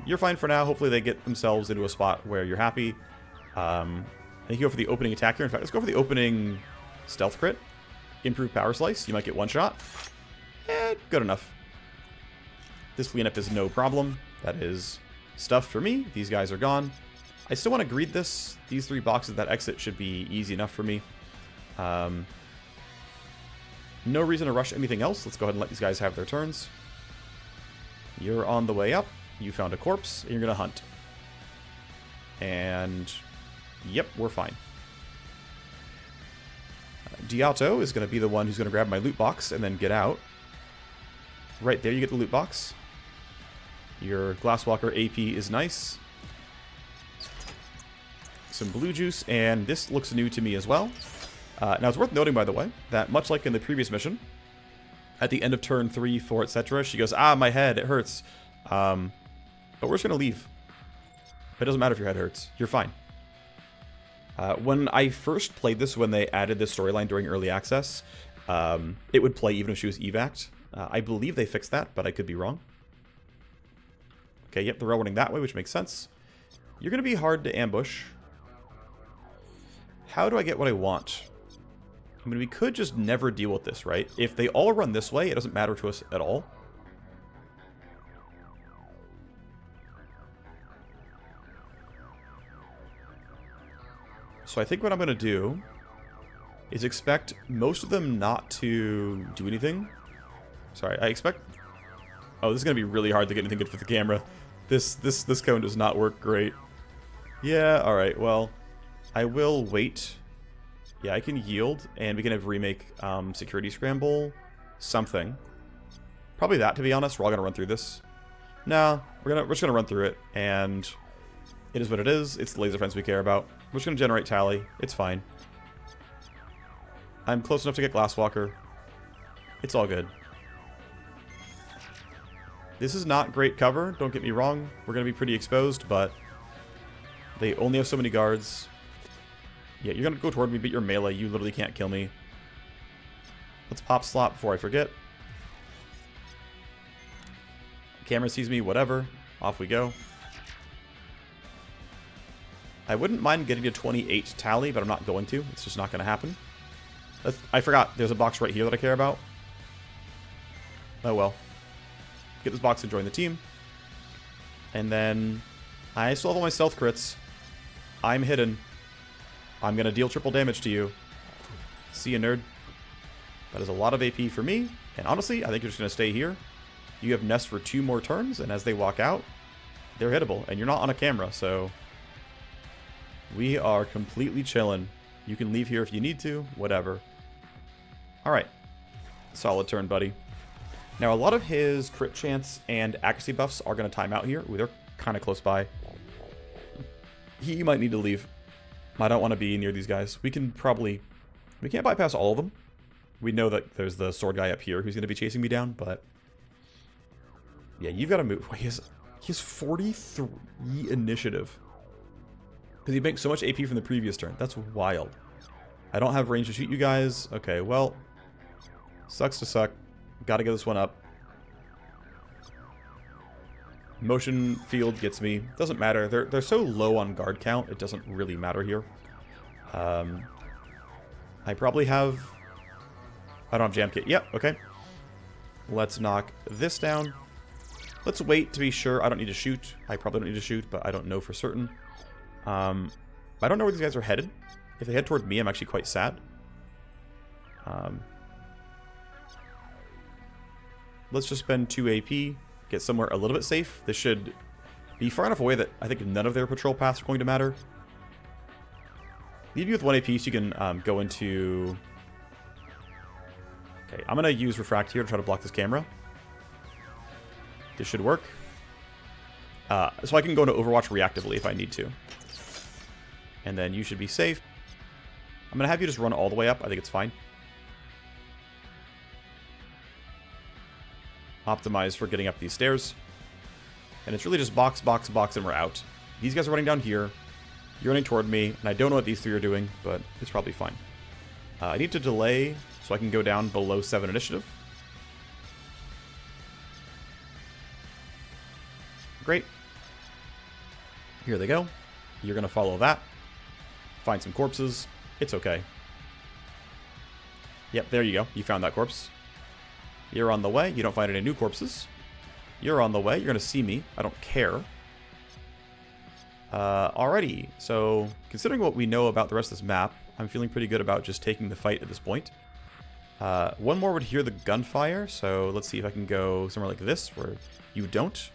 You're fine for now. Hopefully they get themselves into a spot where you're happy. I think you go for the opening attack here. In fact, let's go for the opening stealth crit. Improved power slice. You might get one shot. Good enough. This cleanup is no problem. That is stuff for me. These guys are gone. I still want to greed this. These 3 boxes that exit should be easy enough for me. No reason to rush anything else. Let's go ahead and let these guys have their turns. You're on the way up. You found a corpse, and you're going to hunt. And, yep, we're fine. Diato is going to be the one who's going to grab my loot box and then get out. Right there, you get the loot box. Your Glasswalker AP is nice. Some blue juice, and this looks new to me as well. Now, it's worth noting, by the way, that much like in the previous mission, at the end of turn 3, 4, etc., she goes, ah, my head, it hurts. But we're just going to leave. It doesn't matter if your head hurts. You're fine. When I first played this, when they added this storyline during early access, it would play even if she was evac'd. I believe they fixed that, but I could be wrong. Okay, yep, they're running that way, which makes sense. You're going to be hard to ambush. How do I get what I want? I mean, we could just never deal with this, right? If they all run this way, it doesn't matter to us at all. So I think what I'm going to do is expect most of them not to do anything. Sorry, I expect... Oh, this is going to be really hard to get anything good for the camera. This cone does not work great. Yeah, alright, well, I will wait. Yeah, I can yield, and we can have remake security scramble something. Probably that, to be honest. We're all going to run through this. No, we're just going to run through it, and it is what it is. It's the laser fence we care about. We're just going to generate tally. It's fine. I'm close enough to get Glasswalker. It's all good. This is not great cover, don't get me wrong. We're going to be pretty exposed, but they only have so many guards. Yeah, you're going to go toward me, but you're melee. You literally can't kill me. Let's pop slot before I forget. Camera sees me, whatever. Off we go. I wouldn't mind getting to 28 tally, but I'm not going to. It's just not going to happen. I forgot. There's a box right here that I care about. Oh well. Get this box and join the team. And then I still have all my stealth crits. I'm hidden. I'm going to deal triple damage to you. See ya, nerd. That is a lot of AP for me. And honestly, I think you're just going to stay here. You have Nest for 2 more turns, and as they walk out, they're hittable. And you're not on a camera, so we are completely chilling. You can leave here if you need to, whatever. Alright. Solid turn, buddy. Now, a lot of his crit chance and accuracy buffs are going to time out here. Ooh, they're kind of close by. He might need to leave. I don't want to be near these guys. We can probably... We can't bypass all of them. We know that there's the sword guy up here who's going to be chasing me down, but... Yeah, you've got to move. He has 43 initiative. Because he makes so much AP from the previous turn. That's wild. I don't have range to shoot you guys. Okay, well... Sucks to suck. Gotta get this one up. Motion field gets me. Doesn't matter. They're so low on guard count, it doesn't really matter here. I probably have... I don't have jam kit. Yep, okay. Let's knock this down. Let's wait to be sure. I don't need to shoot. I probably don't need to shoot, but I don't know for certain. I don't know where these guys are headed. If they head toward me, I'm actually quite sad. Let's just spend 2 AP, get somewhere a little bit safe. This should be far enough away that I think none of their patrol paths are going to matter. Leave you with 1 AP so you can go into... Okay, I'm going to use Refract here to try to block this camera. This should work. So I can go into Overwatch reactively if I need to. And then you should be safe. I'm going to have you just run all the way up. I think it's fine. Optimize for getting up these stairs. And it's really just box, box, box, and we're out. These guys are running down here. You're running toward me, and I don't know what these 3 are doing, but it's probably fine. I need to delay so I can go down below 7 initiative. Great. Here they go. You're going to follow that. Find some corpses. It's okay. Yep, there you go. You found that corpse. You're on the way. You don't find any new corpses. You're on the way. You're going to see me. I don't care. Alrighty. So, considering what we know about the rest of this map, I'm feeling pretty good about just taking the fight at this point. One more would hear the gunfire, so let's see if I can go somewhere like this, where you don't.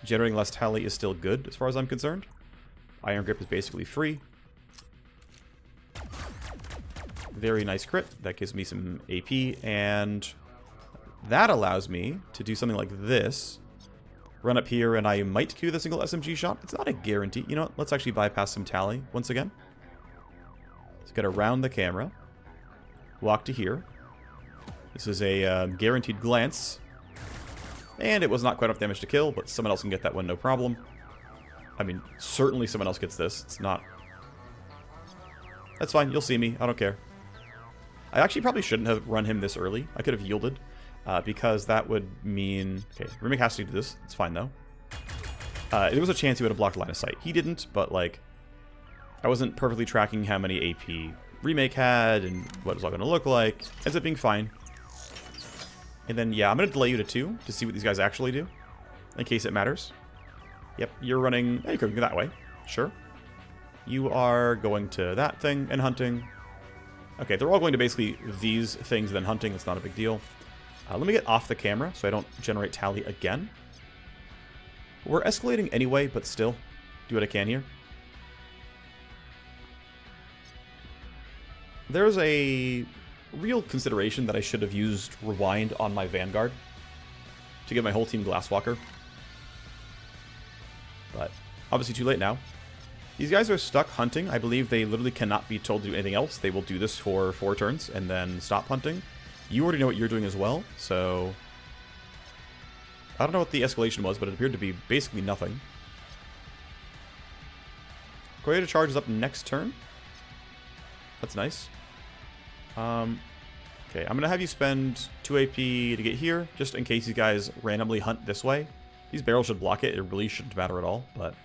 Generating less tally is still good, as far as I'm concerned. Iron Grip is basically free. Very nice crit. That gives me some AP, and that allows me to do something like this. Run up here, and I might queue the single SMG shot. It's not a guarantee. You know what? Let's actually bypass some tally once again. Let's get around the camera. Walk to here. This is a guaranteed glance. And it was not quite enough damage to kill, but someone else can get that one, no problem. I mean, certainly someone else gets this. It's not... That's fine. You'll see me. I don't care. I actually probably shouldn't have run him this early. I could have yielded. Because that would mean... Okay, Remake has to do this. It's fine, though. There was a chance he would have blocked line of sight. He didn't, but, like... I wasn't perfectly tracking how many AP Remake had and what it was all going to look like. Ends up being fine. And then, yeah, I'm going to delay you to 2 to see what these guys actually do. In case it matters. Yep, you're running... Yeah, you could go that way. Sure. You are going to that thing and hunting. Okay, they're all going to basically these things and then hunting. It's not a big deal. Let me get off the camera so I don't generate tally again. We're escalating anyway, but still. Do what I can here. There's a real consideration that I should have used Rewind on my Vanguard to give my whole team Glasswalker. But obviously too late now. These guys are stuck hunting. I believe they literally cannot be told to do anything else. They will do this for 4 turns and then stop hunting. You already know what you're doing as well, so... I don't know what the escalation was, but it appeared to be basically nothing. Coyote Charge is up next turn. That's nice. Okay, I'm going to have you spend 2 AP to get here, just in case you guys randomly hunt this way. These barrels should block it. It really shouldn't matter at all, but...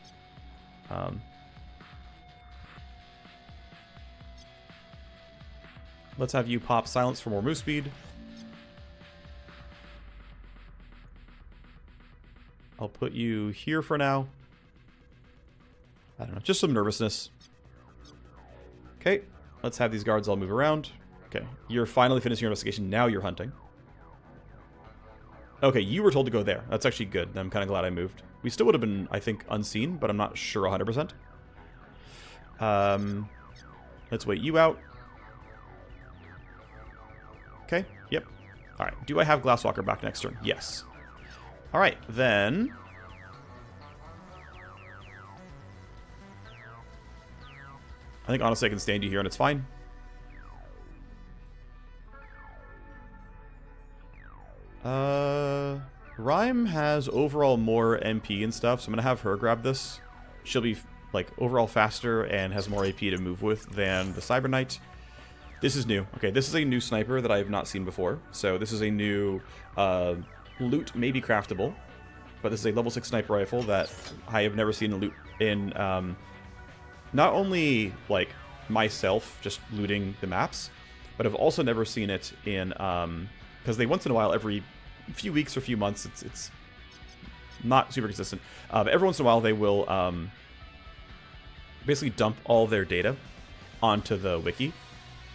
let's have you pop Silence for more move speed. I'll put you here for now. I don't know, just some nervousness. Okay, let's have these guards all move around. Okay, you're finally finishing your investigation. Now you're hunting. Okay, you were told to go there. That's actually good. I'm kind of glad I moved. We still would have been, I think, unseen, but I'm not sure 100%. Let's wait you out. Okay, yep. Alright, do I have Glasswalker back next turn? Yes. Alright, then... I think honestly I can stand you here and it's fine. Rhyme has overall more MP and stuff, so I'm going to have her grab this. She'll be, like, overall faster and has more AP to move with than the Cyber Knight. This is new. Okay, this is a new sniper that I have not seen before. So this is a new loot, maybe craftable. But this is a level 6 sniper rifle that I have never seen loot in, not only, like, myself just looting the maps, but I've also never seen it in, because they once in a while, every few weeks or few months, it's not super consistent, but every once in a while they will basically dump all their data onto the wiki.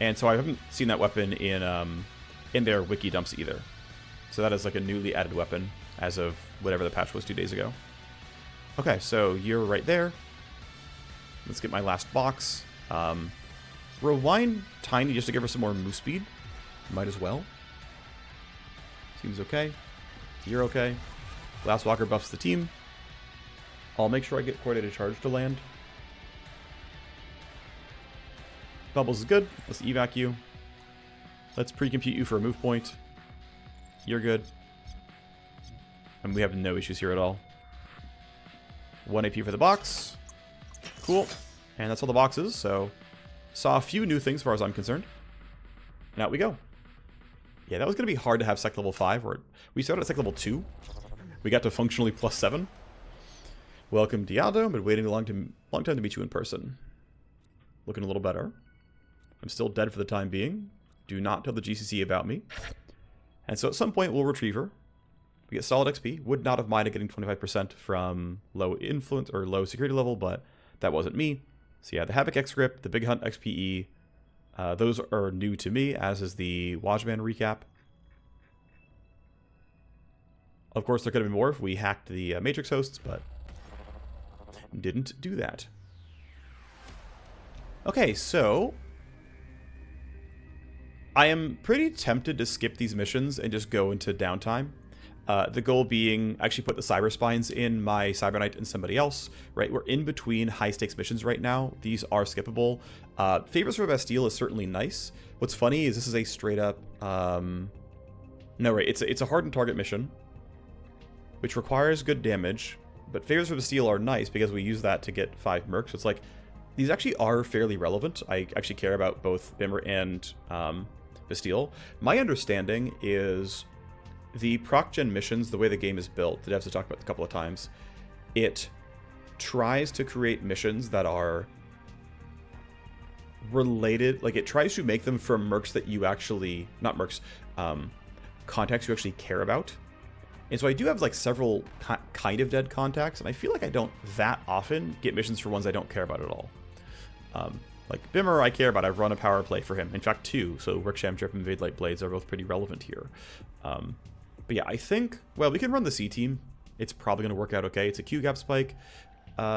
And so I haven't seen that weapon in their wiki dumps either. So that is like a newly added weapon as of whatever the patch was 2 days ago. Okay, so you're right there. Let's get my last box. Rewind Tiny just to give her some more move speed. Might as well. Seems okay. You're okay. Glasswalker buffs the team. I'll make sure I get Coordinated Charge to land. Bubbles is good. Let's evac you. Let's pre-compute you for a move point. You're good. And we have no issues here at all. 1 AP for the box. Cool. And that's all the boxes, so... Saw a few new things as far as I'm concerned. And out we go. Yeah, that was going to be hard to have sec level 5. Or we started at sec level 2. We got to functionally +7. Welcome, Dialdo. Been waiting a long time to meet you in person. Looking a little better. I'm still dead for the time being. Do not tell the GCC about me. And so at some point we'll retrieve her. We get solid XP. Would not have minded getting 25% from low influence or low security level, but that wasn't me. So yeah, the Havoc X Grip, the Big Hunt XPE, those are new to me, as is the Watchman recap. Of course, there could have been more if we hacked the Matrix hosts, but didn't do that. Okay, so I am pretty tempted to skip these missions and just go into downtime. The goal being actually put the Cyber Spines in my Cyber Knight and somebody else, right? We're in between high-stakes missions right now. These are skippable. Favors for Bastille is certainly nice. What's funny is this is a straight-up... no, right, it's a hardened target mission, which requires good damage, but Favors for Bastille are nice because we use that to get 5 mercs. So it's like, these actually are fairly relevant. I actually care about both Bimmer and Bastille. My understanding is the proc-gen missions, the way the game is built, the devs have talked about it a couple of times, it tries to create missions that are related, like it tries to make them from mercs that you actually, not mercs, contacts you actually care about. And so I do have like several kind of dead contacts, and I feel like I don't that often get missions for ones I don't care about at all. Like Bimmer I care about, I've run a power play for him. In fact, 2, so Riksham Drip and Invade Light Blades are both pretty relevant here. But yeah, I think, well, we can run the C team. It's probably going to work out okay. It's a Q gap spike.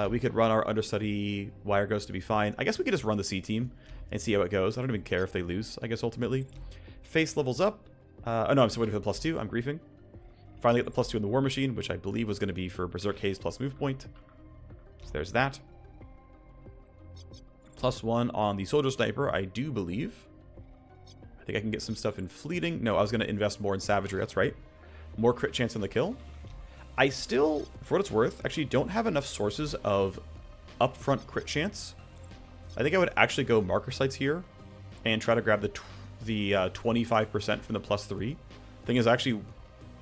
We could run our understudy Wire Ghost to be fine. I guess we could just run the C team and see how it goes. I don't even care if they lose, I guess, ultimately. Face levels up. Oh no, I'm still waiting for the +2. I'm griefing. Finally get the +2 in the Warmachine, which I believe was going to be for Berserk Haze plus move point. So there's that. +1 on the Soldier Sniper, I do believe. I think I can get some stuff in Fleeting. No, I was going to invest more in Savagery, that's right. More crit chance on the kill. I still, for what it's worth, actually don't have enough sources of upfront crit chance. I think I would actually go Marker Sights here and try to grab the 25% from the +3. Thing is, actually,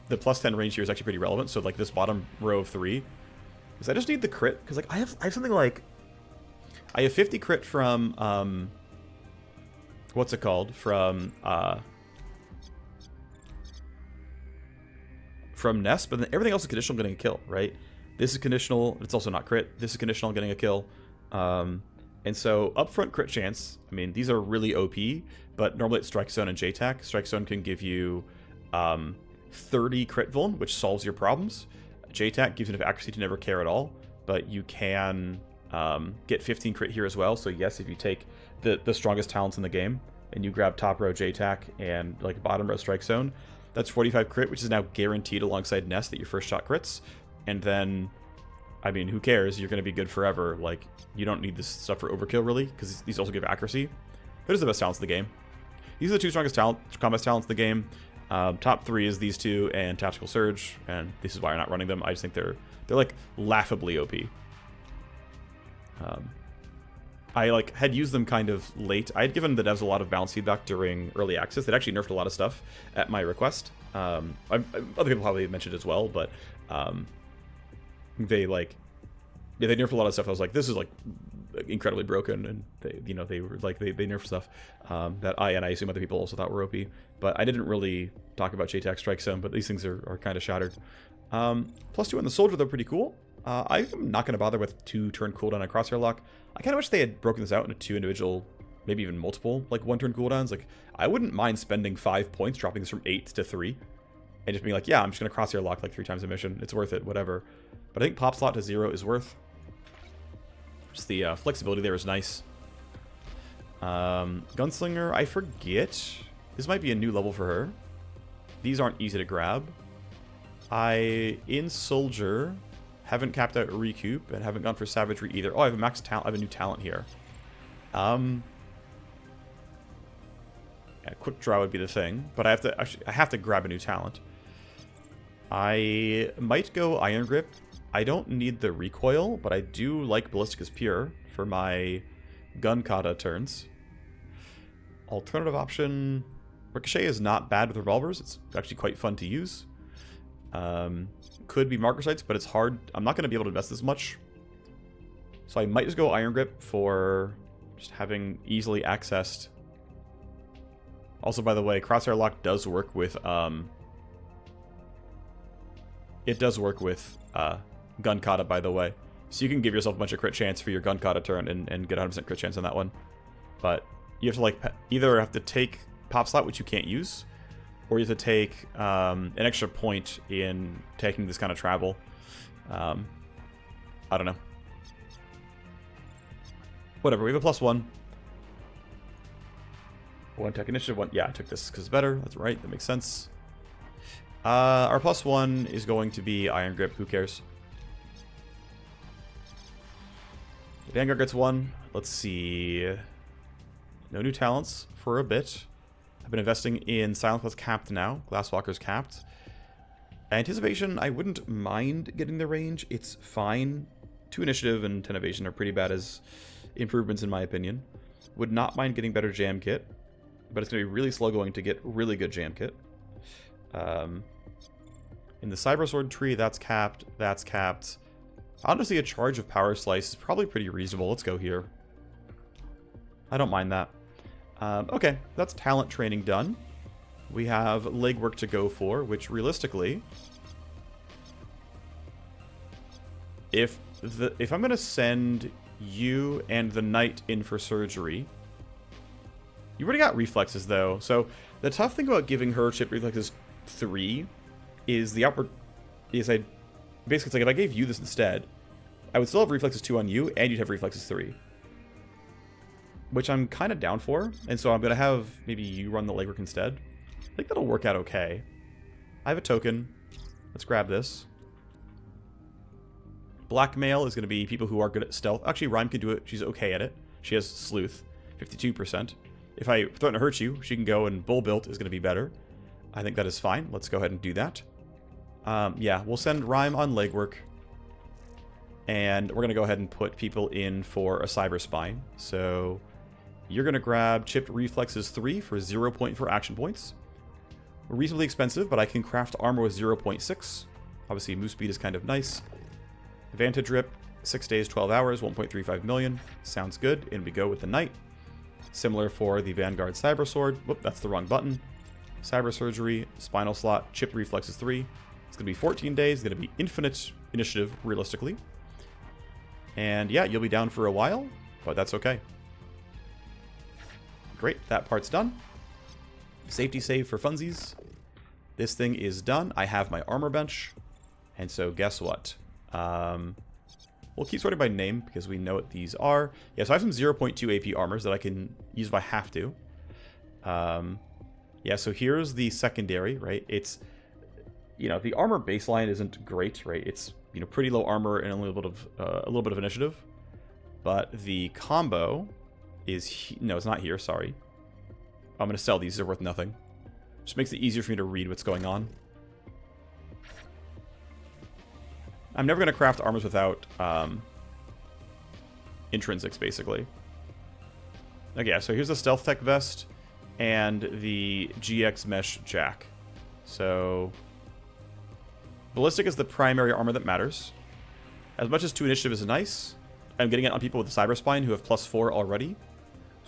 the +10 range here is actually pretty relevant. So like this bottom row of 3, because I just need the crit. Because like I have something like, I have 50 crit from what's it called, from Nest, but then everything else is conditional getting a kill, right? This is conditional, it's also not crit. This is conditional getting a kill. And so upfront crit chance, I mean, these are really OP, but normally it's Strike Zone and JTAC. Strike Zone can give you 30 crit vuln, which solves your problems. JTAC gives you enough accuracy to never care at all, but you can get 15 crit here as well. So yes, if you take the strongest talents in the game and you grab top row JTAC and like bottom row Strike Zone, that's 45 crit, which is now guaranteed alongside Nest that your first shot crits. And then, I mean, who cares? You're going to be good forever. Like, you don't need this stuff for overkill, really, because these also give accuracy. Those are the best talents in the game. These are the 2 strongest combat talents in the game. Top 3 is these 2 and Tactical Surge, and this is why I'm not running them. I just think they're like laughably OP. I like had used them kind of late. I had given the devs a lot of balance feedback during early access. They'd actually nerfed a lot of stuff at my request. Other people probably mentioned it as well, but they like, yeah, they nerfed a lot of stuff. I was like, this is like incredibly broken, and they were like they nerfed stuff that I assume other people also thought were OP. But I didn't really talk about JTAC Strike Zone, but these things are kind of shattered. +2 on the Soldier, they're pretty cool. I'm not going to bother with 2-turn cooldown on Crosshair Lock. I kind of wish they had broken this out into 2 individual, maybe even multiple, like 1-turn cooldowns. Like, I wouldn't mind spending 5 points, dropping this from 8 to 3, and just being like, yeah, I'm just going to Crosshair Lock like 3 times a mission. It's worth it, whatever. But I think pop slot to 0 is worth. Just the flexibility there is nice. Gunslinger, I forget. This might be a new level for her. These aren't easy to grab. In Soldier, haven't capped out Recoup and haven't gone for Savagery either. Oh, I have a max talent. I have a new talent here. Yeah, Quick Draw would be the thing, but I have to grab a new talent. I might go Iron Grip. I don't need the recoil, but I do like Ballistic as Pure for my gun kata turns. Alternative option, Ricochet is not bad with revolvers. It's actually quite fun to use. Could be Marker Sights, but it's hard. I'm not going to be able to invest this much So I might just go Iron Grip for just having easily accessed. Also, by the way, Crosshair Lock does work with Gun Kata, by the way. So you can give yourself a bunch of crit chance for your Gun Kata turn and get 100% crit chance on that one. But you have to like either have to take Pop Slot, which you can't use, or you have to take an extra point in taking this kind of travel. I don't know. Whatever, we have a +1. One tech initiative, one. Yeah, I took this because it's better. That's right, that makes sense. Our +1 is going to be Iron Grip. Who cares? Vanguard gets 1. Let's see. No new talents for a bit. I've been investing in Silent Plus capped now. Glasswalker's capped. Anticipation, I wouldn't mind getting the range. It's fine. 2 initiative and 10 evasion are pretty bad as improvements in my opinion. Would not mind getting better jam kit, but it's going to be really slow going to get really good jam kit. In the Cybersword tree, that's capped. That's capped. Honestly, a charge of Power Slice is probably pretty reasonable. Let's go here. I don't mind that. Okay, that's talent training done. We have legwork to go for, which realistically, if I'm going to send you and the knight in for surgery, you already got reflexes though. So the tough thing about giving her chip reflexes 3 is basically it's like if I gave you this instead, I would still have reflexes 2 on you, and you'd have reflexes 3. Which I'm kind of down for, and so I'm going to have maybe you run the legwork instead. I think that'll work out okay. I have a token. Let's grab this. Blackmail is going to be people who are good at stealth. Actually, Rhyme can do it. She's okay at it. She has Sleuth, 52%. If I threaten to hurt you, she can go, and Bull Built is going to be better. I think that is fine. Let's go ahead and do that. Yeah, we'll send Rhyme on legwork. And we're going to go ahead and put people in for a Cyber Spine. So you're going to grab Chipped Reflexes 3 for 0 point for action points. Reasonably expensive, but I can craft armor with 0.6. Obviously, move speed is kind of nice. Vantage Rip, 6 days, 12 hours, 1.35 million. Sounds good. In we go with the Knight. Similar for the Vanguard-Cybersword. Whoop, that's the wrong button. Cyber Surgery, Spinal Slot, Chipped Reflexes 3. It's going to be 14 days. It's going to be infinite initiative, realistically. And yeah, you'll be down for a while, but that's okay. Great, that part's done. Safety save for funsies. This thing is done. I have my armor bench. And so guess what? We'll keep sorting by name because we know what these are. Yeah, so I have some 0.2 AP armors that I can use if I have to. Yeah, so here's the secondary, right? It's, you know, the armor baseline isn't great, right? It's, you know, pretty low armor and only a little bit of initiative. But the combo is... no, it's not here, sorry. I'm going to sell these. They're worth nothing. Just makes it easier for me to read what's going on. I'm never going to craft armors without intrinsics, basically. Okay, yeah, so here's the Stealth Tech Vest and the GX Mesh Jack. So... Ballistic is the primary armor that matters. As much as 2 initiative is nice, I'm getting it on people with Cyber Spine who have +4 already.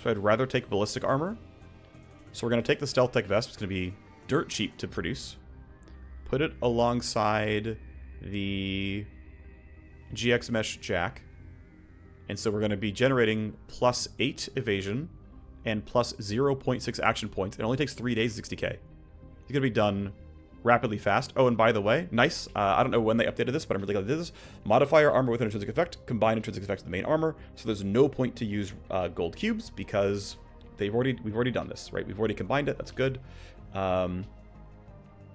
So I'd rather take Ballistic armor. So we're going to take the Stealth Tech Vest. It's going to be dirt cheap to produce. Put it alongside the GX Mesh Jack. And so we're going to be generating +8 evasion and +0.6 action points. It only takes 3 days, 60k. It's going to be done rapidly fast. Oh, and by the way, nice. I don't know when they updated this, but I'm really glad they did this. Modify your armor with an intrinsic effect. Combine intrinsic effects with the main armor. So there's no point to use gold cubes because we've already done this, right? We've already combined it. That's good.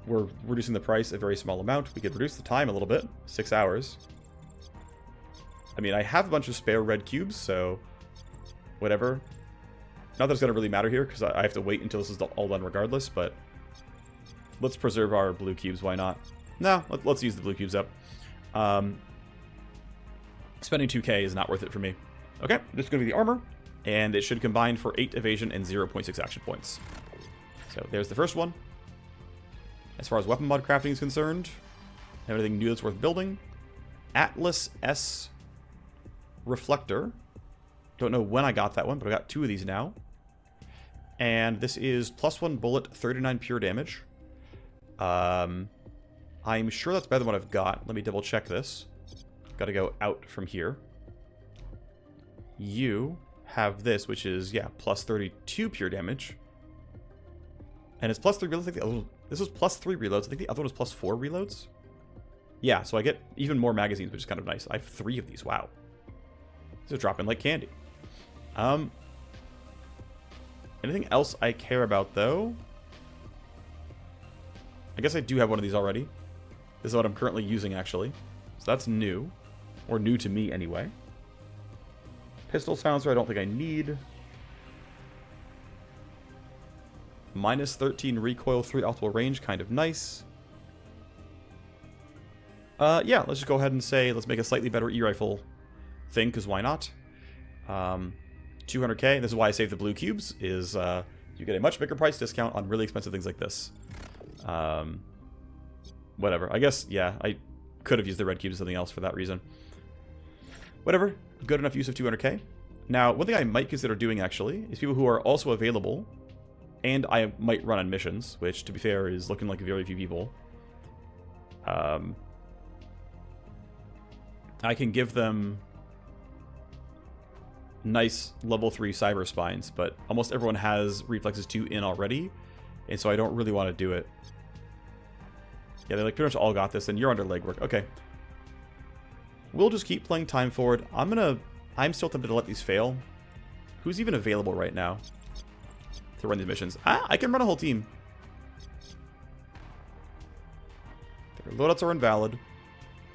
We're reducing the price a very small amount. We could reduce the time a little bit, 6 hours. I mean, I have a bunch of spare red cubes, so whatever. Not that it's going to really matter here because I have to wait until this is all done regardless, but let's preserve our blue cubes. Why not? No, let's use the blue cubes up. Spending 2k is not worth it for me. Okay, this is going to be the armor, and it should combine for 8 evasion and 0.6 action points. So there's the first one. As far as weapon mod crafting is concerned, anything new that's worth building? Atlas S reflector. Don't know when I got that one, but I got 2 of these now. And this is +1 bullet, 39 pure damage. I'm sure that's better than what I've got. Let me double check this. Gotta go out from here. You have this, which is, yeah, +32 pure damage. And it's +3 reloads. I think the other, this was +3 reloads. I think the other one was +4 reloads. Yeah, so I get even more magazines, which is kind of nice. I have 3 of these. Wow. These are dropping like candy. Anything else I care about, though? I guess I do have one of these already. This is what I'm currently using, actually. So that's new. Or new to me, anyway. Pistol silencer I don't think I need. -13 recoil, 3 optimal range, kind of nice. Yeah, let's just go ahead and say, let's make a slightly better E-rifle thing, because why not? 200k, this is why I save the blue cubes, is you get a much bigger price discount on really expensive things like this. Whatever, I guess, yeah, I could have used the red cubes or something else for that reason. Whatever, good enough use of 200k. Now, one thing I might consider doing, actually, is people who are also available, and I might run on missions, which, to be fair, is looking like very few people. I can give them nice level 3 cyber spines, but almost everyone has reflexes 2 in already, and so I don't really want to do it. Yeah, they like pretty much all got this, and you're under legwork. Okay. We'll just keep playing time forward. I'm still tempted to let these fail. Who's even available right now to run these missions? I can run a whole team. Their loadouts are invalid.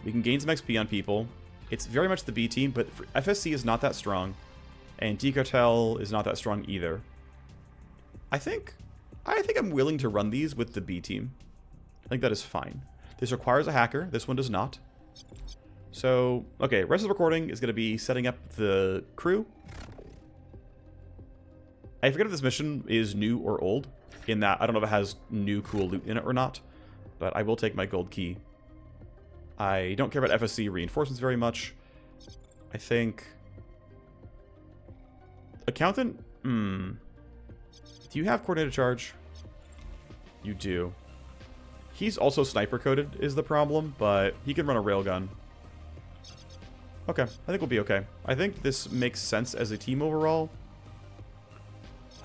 We can gain some XP on people. It's very much the B team, but FSC is not that strong. And D-Cartel is not that strong either. I think I'm willing to run these with the B team. I think that is fine. This requires a hacker. This one does not. So, okay, rest of the recording is going to be setting up the crew. I forget if this mission is new or old, in that I don't know if it has new cool loot in it or not, but I will take my gold key. I don't care about FSC reinforcements very much. I think... Accountant? Do you have coordinated charge? You do. He's also sniper coded is the problem, but he can run a railgun. Okay, I think we'll be okay. I think this makes sense as a team overall.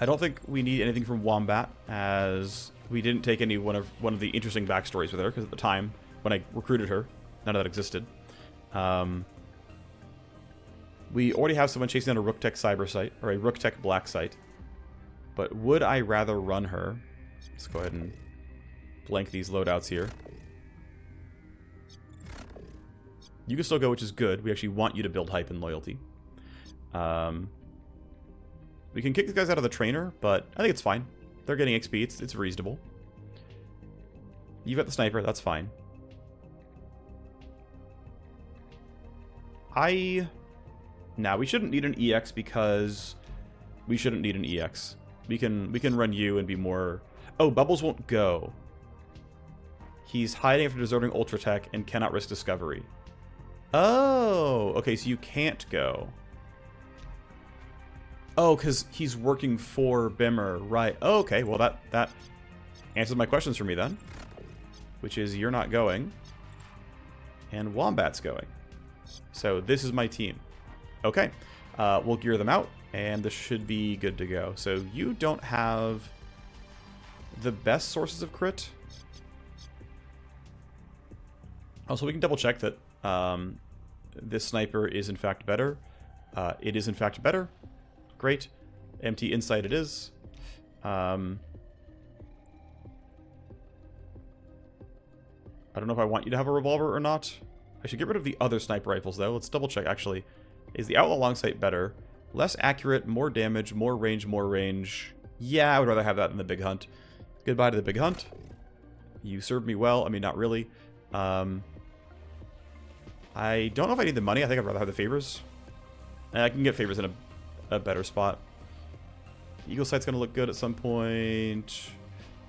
I don't think we need anything from Wombat, as we didn't take any one of the interesting backstories with her, because at the time, when I recruited her, none of that existed. We already have someone chasing down a Rook Tech cyber site, or a Rook Tech black site. But would I rather run her? Let's go ahead and blank these loadouts here. You can still go, which is good. We actually want you to build hype and loyalty. We can kick these guys out of the trainer, but I think it's fine. They're getting XP. It's reasonable. You've got the sniper. That's fine. Now, we shouldn't need an EX because we shouldn't need an EX. We can run you and be more... Oh, Bubbles won't go. He's hiding after deserting Ultratech and cannot risk discovery. Oh, okay, so you can't go. Oh, because he's working for Bimmer, right. Oh, okay, well that answers my questions for me then. Which is, you're not going. And Wombat's going. So this is my team. Okay, we'll gear them out, and this should be good to go. So you don't have the best sources of crit. Also, we can double check that this sniper is in fact better. It is in fact better. Great. Empty insight it is. I don't know if I want you to have a revolver or not. I should get rid of the other sniper rifles, though. Let's double check, actually. Is the Outlaw long sight better? Less accurate, more damage, more range, more range. Yeah, I would rather have that than the big hunt. Goodbye to the big hunt. You served me well. I mean, not really. I don't know if I need the money. I think I'd rather have the favors. I can get favors in a better spot. Eagle Sight's going to look good at some point.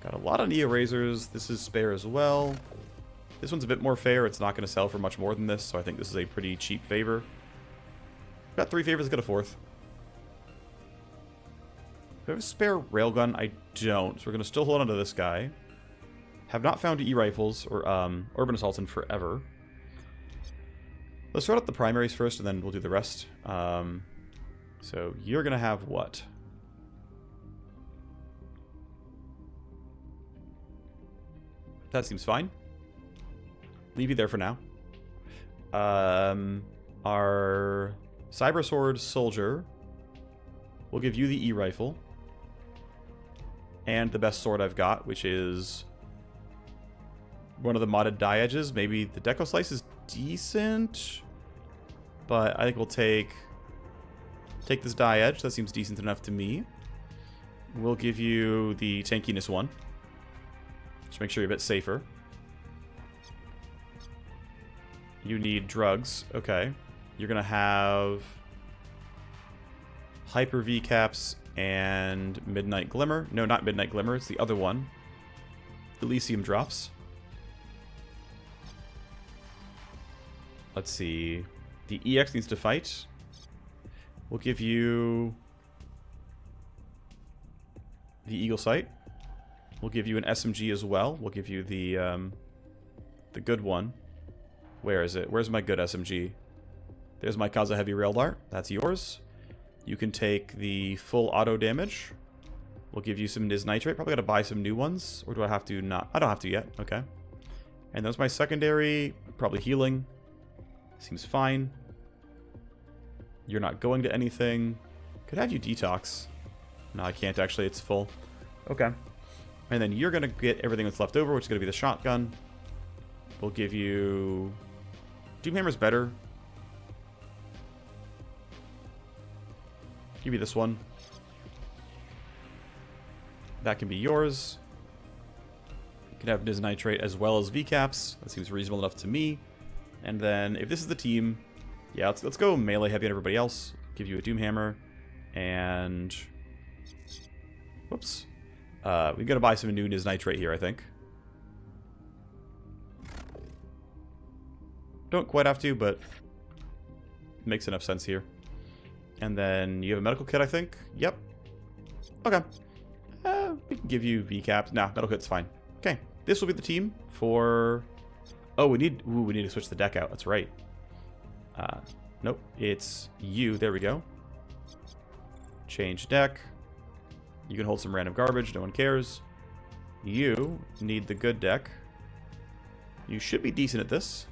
Got a lot of Neo Razors. This is spare as well. This one's a bit more fair. It's not going to sell for much more than this, so I think this is a pretty cheap favor. Got 3 favors, get a 4th. Do I have a spare railgun? I don't. So we're going to still hold on to this guy. Have not found E-rifles or urban assaults in forever. Let's sort out the primaries first, and then we'll do the rest. So you're going to have what? That seems fine. Leave you there for now. Our Cybersword soldier will give you the E-rifle. And the best sword I've got, which is one of the modded die edges. Maybe the Deco Slice is decent, but I think we'll take this die edge. That seems decent enough to me. We'll give you the tankiness one. Just make sure you're a bit safer. You need drugs. Okay. You're going to have Hyper V-Caps and Midnight Glimmer. No, not Midnight Glimmer. It's the other one. Elysium drops. Let's see. The EX needs to fight. We'll give you the Eagle Sight. We'll give you an SMG as well. We'll give you the good one. Where is it? Where's my good SMG? There's my Kaza Heavy Rail Dart. That's yours. You can take the full auto damage. We'll give you some Niz Nitrate. Probably got to buy some new ones. Or do I have to not? I don't have to yet. Okay. And there's my secondary. Probably healing. Seems fine. You're not going to anything. Could have you detox. No, I can't actually. It's full. Okay. And then you're going to get everything that's left over, which is going to be the shotgun. We'll give you... Doomhammer's better. Give you this one. That can be yours. You can have Niz Nitrate as well as V-Caps. That seems reasonable enough to me. And then, if this is the team, yeah, let's go melee heavy on everybody else. Give you a Doomhammer. And... Whoops. We gotta buy some new Niz Nitrate here, I think. Don't quite have to, but it makes enough sense here. And then you have a medical kit, I think. Yep. Okay. We can give you V-Caps. Nah, medical kit's fine. Okay. This will be the team for... Oh, we need to switch the deck out. That's right. Nope. It's you. There we go. Change deck. You can hold some random garbage. No one cares. You need the good deck. You should be decent at this.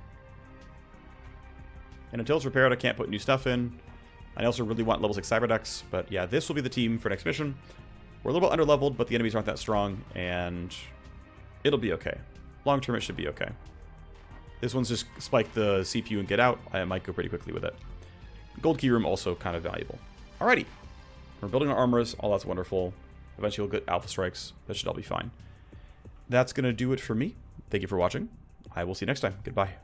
And until it's repaired, I can't put new stuff in. I also really want level 6 cyber decks. But yeah, this will be the team for next mission. We're a little bit under-leveled, but the enemies aren't that strong. And it'll be okay. Long term, it should be okay. This one's just spike the CPU and get out. I might go pretty quickly with it. Gold key room also kind of valuable. Alrighty. We're building our armors. All that's wonderful. Eventually we'll get alpha strikes. That should all be fine. That's going to do it for me. Thank you for watching. I will see you next time. Goodbye.